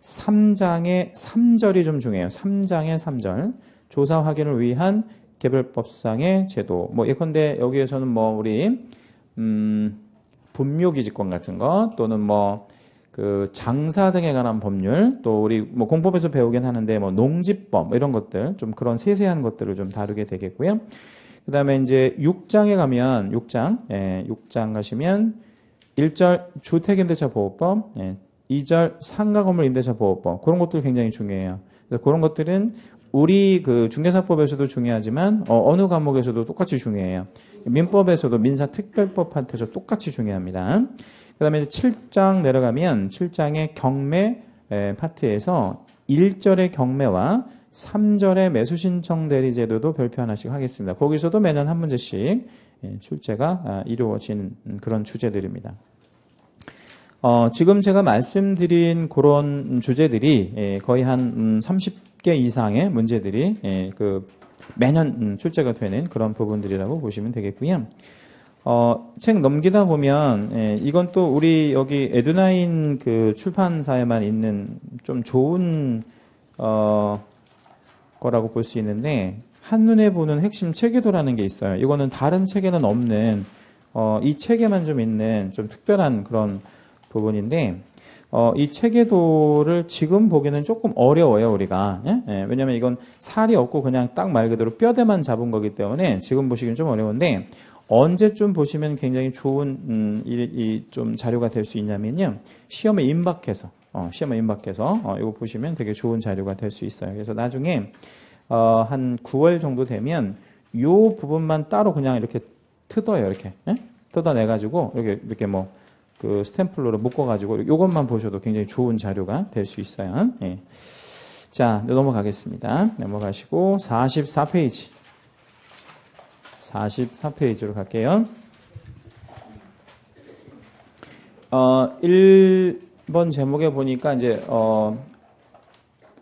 3장의 3절이 좀 중요해요. 3장의 3절 조사 확인을 위한 개별법상의 제도. 뭐 예컨대 여기에서는 뭐 우리 분묘기지권 같은 거 또는 뭐 그 장사 등에 관한 법률 또 우리 뭐 공법에서 배우긴 하는데 뭐 농지법 이런 것들 좀 그런 세세한 것들을 좀 다루게 되겠고요. 그다음에 이제 6장에 가면 6장 가시면 1절 주택임대차보호법, 2절 상가건물임대차보호법 그런 것들 굉장히 중요해요. 그래서 그런 것들은 우리 그 중개사법에서도 중요하지만 어느 과목에서도 똑같이 중요해요. 민법에서도 민사특별법 파트에서 똑같이 중요합니다. 그 다음에 7장 내려가면 7장의 경매 파트에서 1절의 경매와 3절의 매수신청 대리제도도 별표 하나씩 하겠습니다. 거기서도 매년 1문제씩 출제가 이루어진 그런 주제들입니다. 지금 제가 말씀드린 그런 주제들이 거의 한 30개 이상의 문제들이 매년 출제가 되는 그런 부분들이라고 보시면 되겠고요. 책 넘기다 보면 이건 또 우리 여기 에듀나인 그 출판사에만 있는 좀 좋은 거라고 볼 수 있는데 한눈에 보는 핵심 체계도라는 게 있어요. 이거는 다른 책에는 없는 이 책에만 좀 있는 좀 특별한 그런 부분인데 이 체계도를 지금 보기는 조금 어려워요, 우리가. 왜냐면 이건 살이 없고 그냥 딱 말 그대로 뼈대만 잡은 거기 때문에 지금 보시기는 좀 어려운데 언제쯤 보시면 굉장히 좋은 좀 자료가 될 수 있냐면요. 시험에 임박해서 이거 보시면 되게 좋은 자료가 될 수 있어요. 그래서 나중에 한 9월 정도 되면 요 부분만 따로 그냥 이렇게 뜯어요. 이렇게 뜯어내가지고 이렇게 뭐 그 스탬플러로 묶어가지고 이것만 보셔도 굉장히 좋은 자료가 될 수 있어요. 예. 자, 넘어가겠습니다. 넘어가시고 44페이지. 44페이지로 갈게요. 1번 제목에 보니까 이제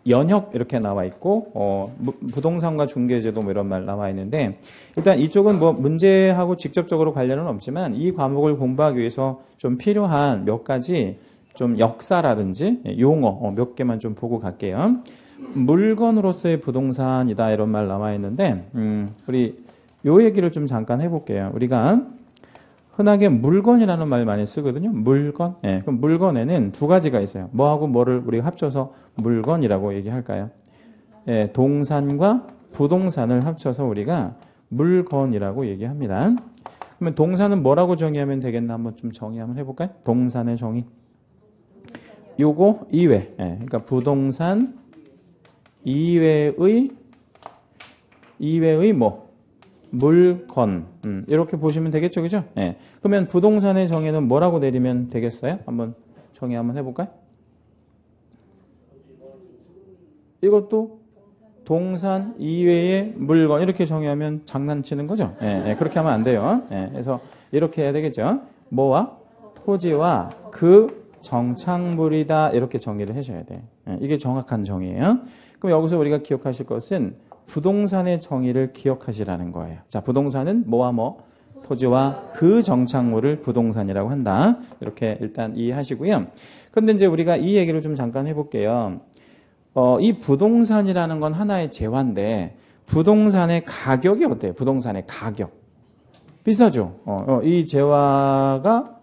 연혁 이렇게 나와 있고 부동산과 중개제도 뭐 이런 말 나와 있는데 일단 이쪽은 뭐 문제하고 직접적으로 관련은 없지만 이 과목을 공부하기 위해서 좀 필요한 몇 가지 좀 역사라든지 용어 몇 개만 좀 보고 갈게요. 물건으로서의 부동산이다 이런 말 나와 있는데 우리 요 얘기를 좀 잠깐 해볼게요. 우리가 흔하게 물건이라는 말 많이 쓰거든요. 물건. 예, 그럼 물건에는 두 가지가 있어요. 뭐하고 뭐를 우리가 합쳐서 물건이라고 얘기할까요? 예, 동산과 부동산을 합쳐서 우리가 물건이라고 얘기합니다. 그러면 동산은 뭐라고 정의하면 되겠나 한번 좀 정의 한번 해볼까요? 동산의 정의. 요거 이외. 예, 그러니까 부동산 이외의 뭐 물건 이렇게 보시면 되겠죠, 그죠? 예. 그러면 부동산의 정의는 뭐라고 내리면 되겠어요? 한번 정의 한번 해볼까요? 이것도 동산 이외의 물건 이렇게 정의하면 장난치는 거죠. 예, 예, 그렇게 하면 안 돼요. 예, 그래서 이렇게 해야 되겠죠. 뭐와 토지와 그 정착물이다 이렇게 정의를 하셔야 돼. 예, 이게 정확한 정의예요. 그럼 여기서 우리가 기억하실 것은 부동산의 정의를 기억하시라는 거예요. 자, 부동산은 뭐와 뭐? 토지와 그 정착물을 부동산이라고 한다. 이렇게 일단 이해하시고요. 그런데 이제 우리가 이 얘기를 좀 잠깐 해볼게요. 이 부동산이라는 건 하나의 재화인데 부동산의 가격이 어때요? 부동산의 가격. 비싸죠? 이 재화가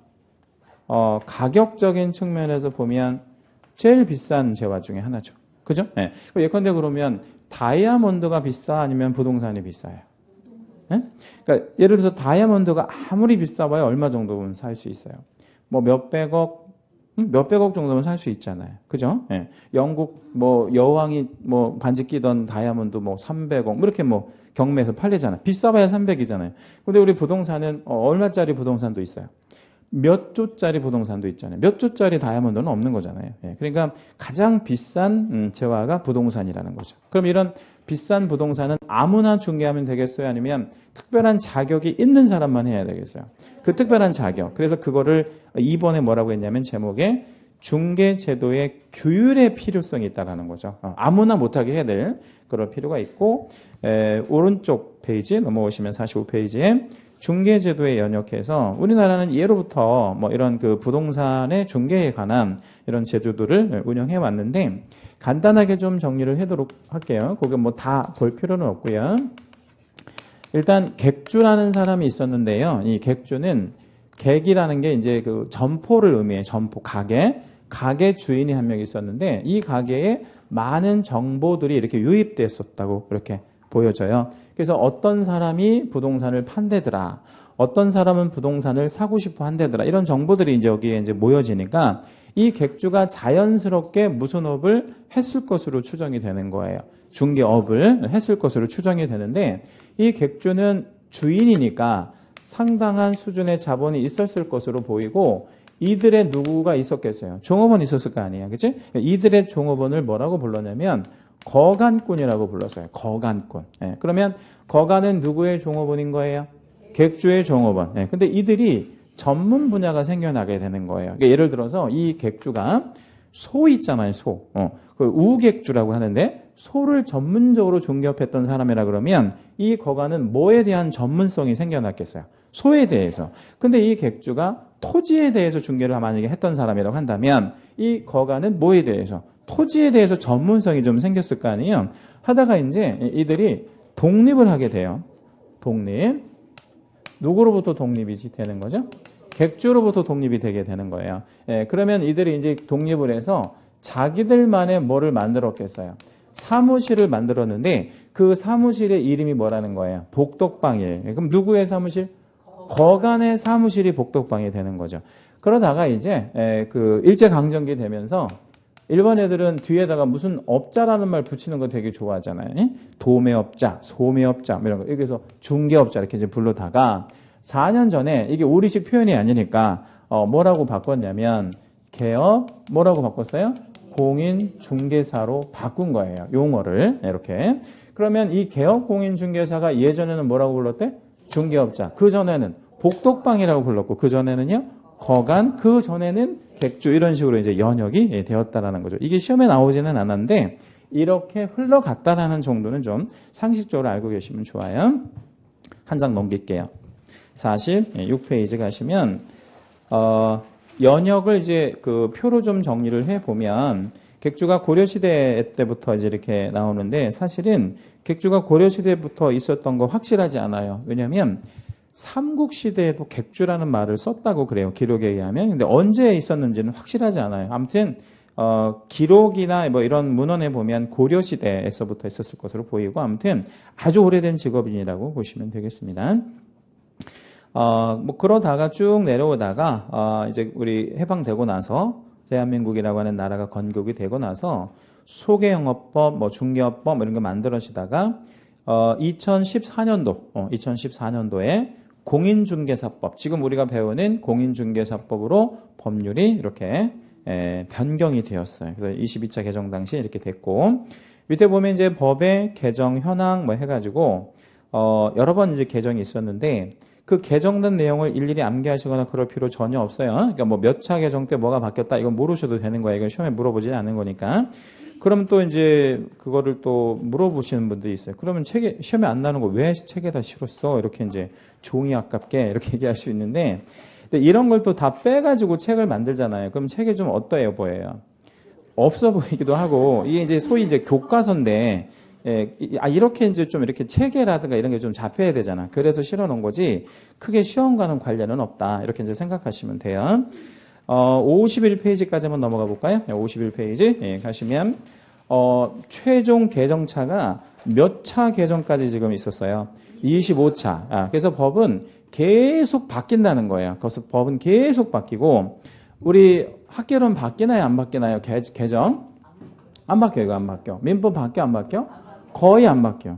가격적인 측면에서 보면 제일 비싼 재화 중에 하나죠. 그죠? 네. 예컨대 그러면 다이아몬드가 비싸 아니면 부동산이 비싸요? 네? 그러니까 예를 들어서 다이아몬드가 아무리 비싸봐야 얼마 정도는 살 수 있어요? 뭐 몇백억 정도면 살 수 있잖아요. 그죠? 네. 영국 뭐 여왕이 뭐 반지 끼던 다이아몬드 뭐 300억 뭐 이렇게 뭐 경매에서 팔리잖아요. 비싸봐야 300이잖아요. 근데 우리 부동산은 얼마짜리 부동산도 있어요? 몇 조짜리 부동산도 있잖아요. 몇 조짜리 다이아몬드는 없는 거잖아요. 예, 그러니까 가장 비싼 재화가 부동산이라는 거죠. 그럼 이런 비싼 부동산은 아무나 중개하면 되겠어요? 아니면 특별한 자격이 있는 사람만 해야 되겠어요? 그 특별한 자격. 그래서 그거를 2번에 뭐라고 했냐면 제목에 중개제도의 규율의 필요성이 있다는 거죠. 아무나 못하게 해야 될 그럴 필요가 있고 오른쪽 페이지 넘어오시면 45페이지에 중개제도에 연역해서 우리나라는 예로부터 뭐 이런 그 부동산의 중개에 관한 이런 제도들을 운영해 왔는데 간단하게 좀 정리를 하도록 할게요. 그게 뭐 다 볼 필요는 없고요. 일단 객주라는 사람이 있었는데요. 이 객주는 객이라는 게 이제 그 점포를 의미해요. 점포, 가게 주인이 한 명 있었는데 이 가게에 많은 정보들이 이렇게 유입됐었다고 이렇게 보여져요. 그래서 어떤 사람이 부동산을 판대더라. 어떤 사람은 부동산을 사고 싶어 한대더라. 이런 정보들이 이제 여기에 이제 모여지니까 이 객주가 자연스럽게 무슨 업을 했을 것으로 추정이 되는 거예요. 중개업을 했을 것으로 추정이 되는데 이 객주는 주인이니까 상당한 수준의 자본이 있었을 것으로 보이고 이들의 누구가 있었겠어요? 종업원이 있었을 거 아니에요. 그치? 이들의 종업원을 뭐라고 불렀냐면 거간꾼이라고 불렀어요. 거간꾼. 예, 그러면 거간은 누구의 종업원인 거예요? 객주의 종업원. 예, 근데 이들이 전문 분야가 생겨나게 되는 거예요. 그러니까 예를 들어서 이 객주가 소 있잖아요. 소. 그 우객주라고 하는데 소를 전문적으로 중개업했던 사람이라 그러면 이 거간은 뭐에 대한 전문성이 생겨났겠어요? 소에 대해서. 근데 이 객주가 토지에 대해서 중개를 만약에 했던 사람이라고 한다면 이 거간은 뭐에 대해서? 토지에 대해서 전문성이 좀 생겼을 거 아니에요. 하다가 이제 이들이 독립을 하게 돼요. 독립. 누구로부터 독립이 되는 거죠? 객주로부터 독립이 되게 되는 거예요. 예, 그러면 이들이 이제 독립을 해서 자기들만의 뭐를 만들었겠어요? 사무실을 만들었는데 그 사무실의 이름이 뭐라는 거예요? 복덕방이에요. 그럼 누구의 사무실? 거간의 사무실이 복덕방이 되는 거죠. 그러다가 이제 그 일제강점기 되면서 일본 애들은 뒤에다가 무슨 업자라는 말 붙이는 거 되게 좋아하잖아요. 도매업자, 소매업자 이런 거. 여기서 중개업자 이렇게 이제 부르다가 4년 전에 이게 우리식 표현이 아니니까 뭐라고 바꿨냐면 개업 뭐라고 바꿨어요? 공인중개사로 바꾼 거예요. 용어를 이렇게. 그러면 이 개업 공인중개사가 예전에는 뭐라고 불렀대? 중개업자. 그 전에는 복덕방이라고 불렀고 그 전에는요 거간, 그 전에는 객주 이런 식으로 이제 연역이 되었다라는 거죠. 이게 시험에 나오지는 않았는데 이렇게 흘러갔다라는 정도는 좀 상식적으로 알고 계시면 좋아요. 한 장 넘길게요. 46페이지 가시면 연역을 이제 그 표로 좀 정리를 해 보면 객주가 고려시대 때부터 이제 이렇게 나오는데 사실은 객주가 고려시대부터 있었던 거 확실하지 않아요. 왜냐하면 삼국시대에도 객주라는 말을 썼다고 그래요. 기록에 의하면. 근데 언제 있었는지는 확실하지 않아요. 아무튼 기록이나 뭐 이런 문헌에 보면 고려시대에서부터 있었을 것으로 보이고 아무튼 아주 오래된 직업인이라고 보시면 되겠습니다. 뭐 그러다가 쭉 내려오다가 이제 우리 해방되고 나서 대한민국이라고 하는 나라가 건국이 되고 나서 소개영업법, 뭐 중개업법 이런 거 만들어지다가 2014년도에 공인중개사법, 지금 우리가 배우는 공인중개사법으로 법률이 이렇게 변경이 되었어요. 그래서 22차 개정 당시 이렇게 됐고 밑에 보면 이제 법의 개정 현황 뭐 해가지고 여러 번 이제 개정이 있었는데 그 개정된 내용을 일일이 암기하시거나 그럴 필요 전혀 없어요. 그러니까 뭐 몇 차 개정 때 뭐가 바뀌었다 이건 모르셔도 되는 거예요. 이건 시험에 물어보지 않는 거니까. 그럼 또 이제 그거를 또 물어보시는 분들이 있어요. 그러면 시험에 안 나는 거 왜 책에다 실었어? 이렇게 이제 종이 아깝게 이렇게 얘기할 수 있는데 근데 이런 걸 또 다 빼가지고 책을 만들잖아요. 그럼 책이 좀 어떠해 보여요? 없어 보이기도 하고 이게 이제 소위 이제 교과서인데 이렇게 이제 좀 이렇게 체계라든가 이런 게 좀 잡혀야 되잖아. 그래서 실어 놓은 거지 크게 시험과는 관련은 없다. 이렇게 이제 생각하시면 돼요. 51페이지까지 한번 넘어가 볼까요? 51페이지 가시면 최종 개정차가 몇 차 개정까지 지금 있었어요? 25차. 그래서 법은 계속 바뀐다는 거예요. 그래서 법은 계속 바뀌고 우리 학개론 바뀌나요? 안 바뀌나요? 개정? 안 바뀌어요. 이거 안 바뀌어. 민법 바뀌어? 안 바뀌어? 거의 안 바뀌어.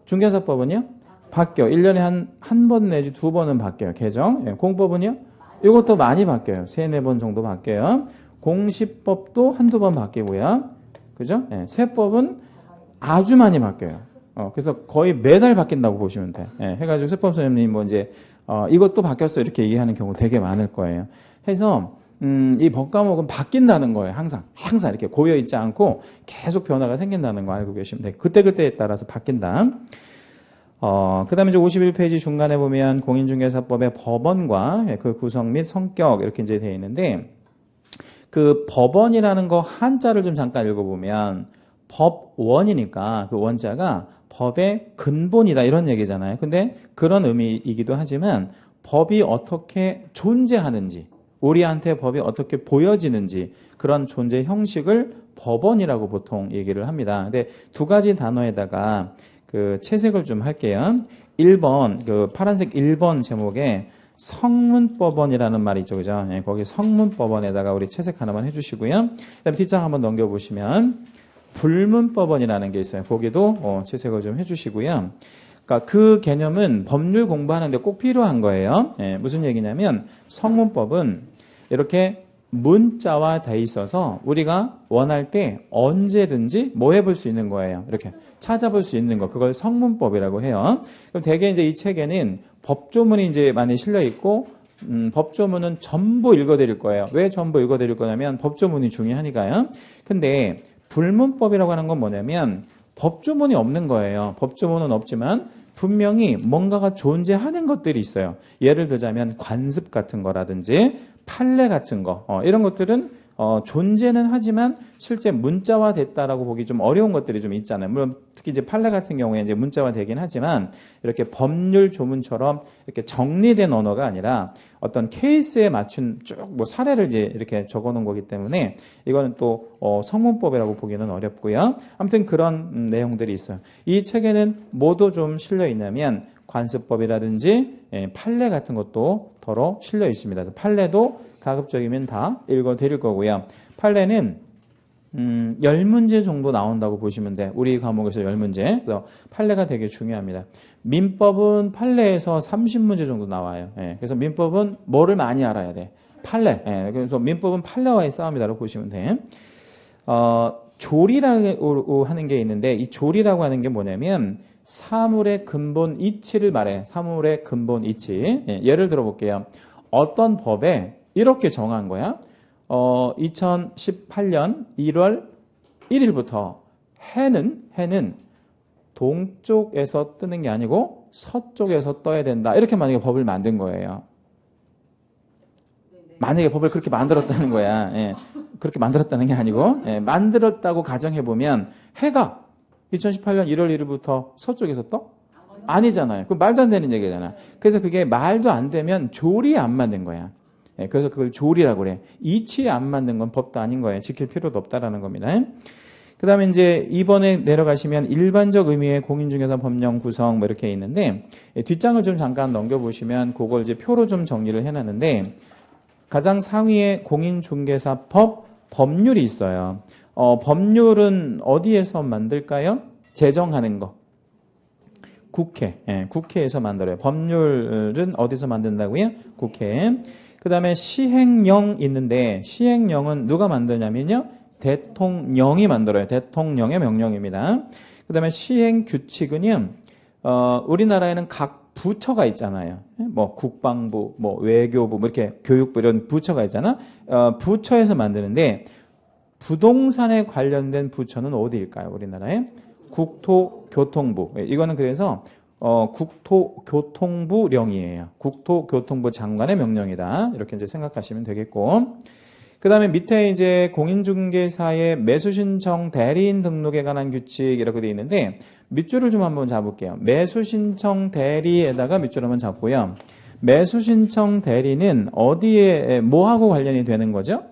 중개사법은요? 바뀌어. 1년에 한 번 내지 두 번은 바뀌어요. 개정. 공법은요? 이것도 많이 바뀌어요. 3, 4번 정도 바뀌어요. 공시법도 한두 번 바뀌고요. 그죠? 세법은 아주 많이 바뀌어요. 그래서 거의 매달 바뀐다고 보시면 돼. 해가지고 세법 선생님이 뭐 이제, 이것도 바뀌었어. 이렇게 얘기하는 경우 되게 많을 거예요. 해서, 이 법과목은 바뀐다는 거예요. 항상 이렇게 고여있지 않고 계속 변화가 생긴다는 거 알고 계시면 돼요. 그때그때에 따라서 바뀐다. 그 다음에 이제 51페이지 중간에 보면 공인중개사법의 법원과 그 구성 및 성격 이렇게 이제 되어 있는데 그 법원이라는 거 한자를 좀 잠깐 읽어보면 법원이니까 그 원자가 법의 근본이다 이런 얘기잖아요. 근데 그런 의미이기도 하지만 법이 어떻게 존재하는지 우리한테 법이 어떻게 보여지는지 그런 존재 형식을 법원이라고 보통 얘기를 합니다. 근데 두 가지 단어에다가 그 채색을 좀 할게요. 1번, 그 파란색 1번 제목에 성문법원이라는 말이 있죠. 그죠? 거기 성문법원에다가 우리 채색 하나만 해주시고요. 그 다음에 뒷장 한번 넘겨보시면 불문법원이라는 게 있어요. 거기도 채색을 좀 해주시고요. 그러니까 그 개념은 법률 공부하는데 꼭 필요한 거예요. 무슨 얘기냐면 성문법은 이렇게 문자화 돼 있어서 우리가 원할 때 언제든지 뭐 해볼 수 있는 거예요. 이렇게 찾아볼 수 있는 거. 그걸 성문법이라고 해요. 그럼 대개 이제 이 책에는 법조문이 이제 많이 실려 있고, 법조문은 전부 읽어드릴 거예요. 왜 전부 읽어드릴 거냐면 법조문이 중요하니까요. 근데 불문법이라고 하는 건 뭐냐면 법조문이 없는 거예요. 법조문은 없지만 분명히 뭔가가 존재하는 것들이 있어요. 예를 들자면 관습 같은 거라든지 판례 같은 거 이런 것들은 존재는 하지만 실제 문자화 됐다라고 보기 좀 어려운 것들이 좀 있잖아요. 물론 특히 이제 판례 같은 경우에 이제 문자화 되긴 하지만 이렇게 법률 조문처럼 이렇게 정리된 언어가 아니라 어떤 케이스에 맞춘 쭉 뭐 사례를 이제 이렇게 적어 놓은 거기 때문에 이거는 또 성문법이라고 보기는 어렵고요. 아무튼 그런 내용들이 있어요. 이 책에는 뭐도 좀 실려 있냐면 관습법이라든지 판례 같은 것도 더러 실려 있습니다. 판례도 가급적이면 다 읽어드릴 거고요. 판례는 10문제 정도 나온다고 보시면 돼. 우리 과목에서 10문제. 그래서 판례가 되게 중요합니다. 민법은 판례에서 30문제 정도 나와요. 그래서 민법은 뭐를 많이 알아야 돼? 판례. 그래서 민법은 판례와의 싸움이라고 보시면 돼. 조리라고 하는 게 있는데 이 조리라고 하는 게 뭐냐면 사물의 근본 이치를 말해. 사물의 근본 이치. 예를 들어 볼게요. 어떤 법에 이렇게 정한 거야. 2018년 1월 1일부터 해는 동쪽에서 뜨는 게 아니고 서쪽에서 떠야 된다. 이렇게 만약에 법을 만든 거예요. 만약에 법을 그렇게 만들었다는 거야. 그렇게 만들었다는 게 아니고 만들었다고 가정해보면 해가 2018년 1월 1일부터 서쪽에서 떠? 아니잖아요. 그 말도 안 되는 얘기잖아. 그래서 그게 말도 안 되면 조리에 안 맞는 거야. 그래서 그걸 조리라고 그래. 이치에 안 맞는 건 법도 아닌 거예요. 지킬 필요도 없다라는 겁니다. 그 다음에 이제 2번에 내려가시면 일반적 의미의 공인중개사 법령 구성 뭐 이렇게 있는데 뒷장을 좀 잠깐 넘겨보시면 그걸 이제 표로 좀 정리를 해놨는데 가장 상위에 공인중개사법 법률이 있어요. 법률은 어디에서 만들까요? 제정하는 거. 국회. 국회에서 만들어요. 법률은 어디서 만든다고요? 국회. 그 다음에 시행령 있는데 시행령은 누가 만드냐면요. 대통령이 만들어요. 대통령의 명령입니다. 그 다음에 시행규칙은요. 우리나라에는 각 부처가 있잖아요. 뭐 국방부, 뭐 외교부, 뭐 이렇게 교육부 이런 부처가 있잖아. 부처에서 만드는데 부동산에 관련된 부처는 어디일까요? 우리나라에? 국토교통부. 이거는 그래서 국토교통부령이에요. 국토교통부 장관의 명령이다. 이렇게 이제 생각하시면 되겠고. 그 다음에 밑에 이제 공인중개사의 매수신청 대리인 등록에 관한 규칙 이렇게 되어 있는데 밑줄을 좀 한번 잡을게요. 매수신청 대리에다가 밑줄 한번 잡고요. 매수신청 대리는 어디에 뭐하고 관련이 되는 거죠?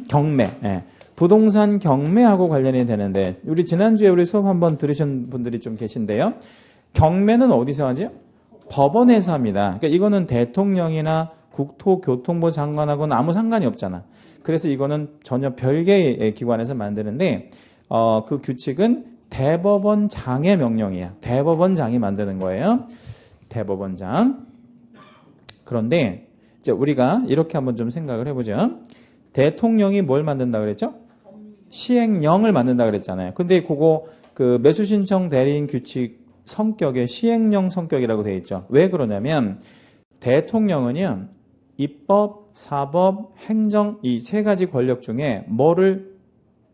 경매. 부동산 경매하고 관련이 되는데 우리 지난주에 우리 수업 한번 들으신 분들이 좀 계신데요. 경매는 어디서 하죠? 법원에서 합니다. 그러니까 이거는 대통령이나 국토교통부 장관하고는 아무 상관이 없잖아. 그래서 이거는 전혀 별개의 기관에서 만드는데 그 규칙은 대법원장의 명령이야. 대법원장이 만드는 거예요. 대법원장. 그런데 이제 우리가 이렇게 한번 좀 생각을 해보죠. 대통령이 뭘 만든다 그랬죠? 시행령을 만든다 그랬잖아요. 근데 그거 그 매수신청 대리인 규칙 성격에 시행령 성격이라고 되어 있죠. 왜 그러냐면 대통령은요. 입법, 사법, 행정 이 세 가지 권력 중에 뭐를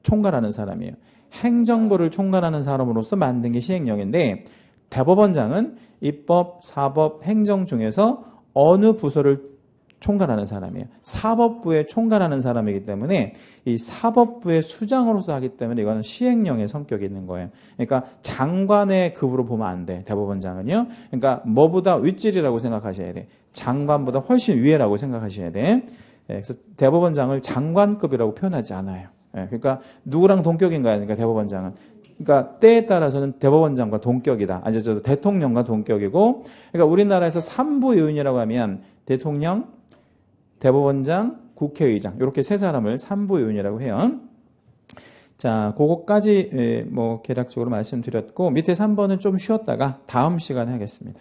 총괄하는 사람이에요. 행정부를 총괄하는 사람으로서 만든 게 시행령인데 대법원장은 입법, 사법, 행정 중에서 어느 부서를 총괄하는 사람이에요. 사법부에 총괄하는 사람이기 때문에 이 사법부의 수장으로서 하기 때문에 이거는 시행령의 성격이 있는 거예요. 그러니까 장관의 급으로 보면 안 돼. 대법원장은요. 그러니까 뭐보다 윗질이라고 생각하셔야 돼. 장관보다 훨씬 위에라고 생각하셔야 돼. 그래서 대법원장을 장관급이라고 표현하지 않아요. 그러니까 누구랑 동격인가요? 그러니까 대법원장은. 그러니까 때에 따라서는 대법원장과 동격이다. 아니 저 대통령과 동격이고. 그러니까 우리나라에서 3부 요인이라고 하면 대통령, 대법원장, 국회의장 이렇게 세 사람을 3부 요인이라고 해요. 자, 그거까지 뭐 개략적으로 말씀드렸고 밑에 3번은 좀 쉬었다가 다음 시간에 하겠습니다.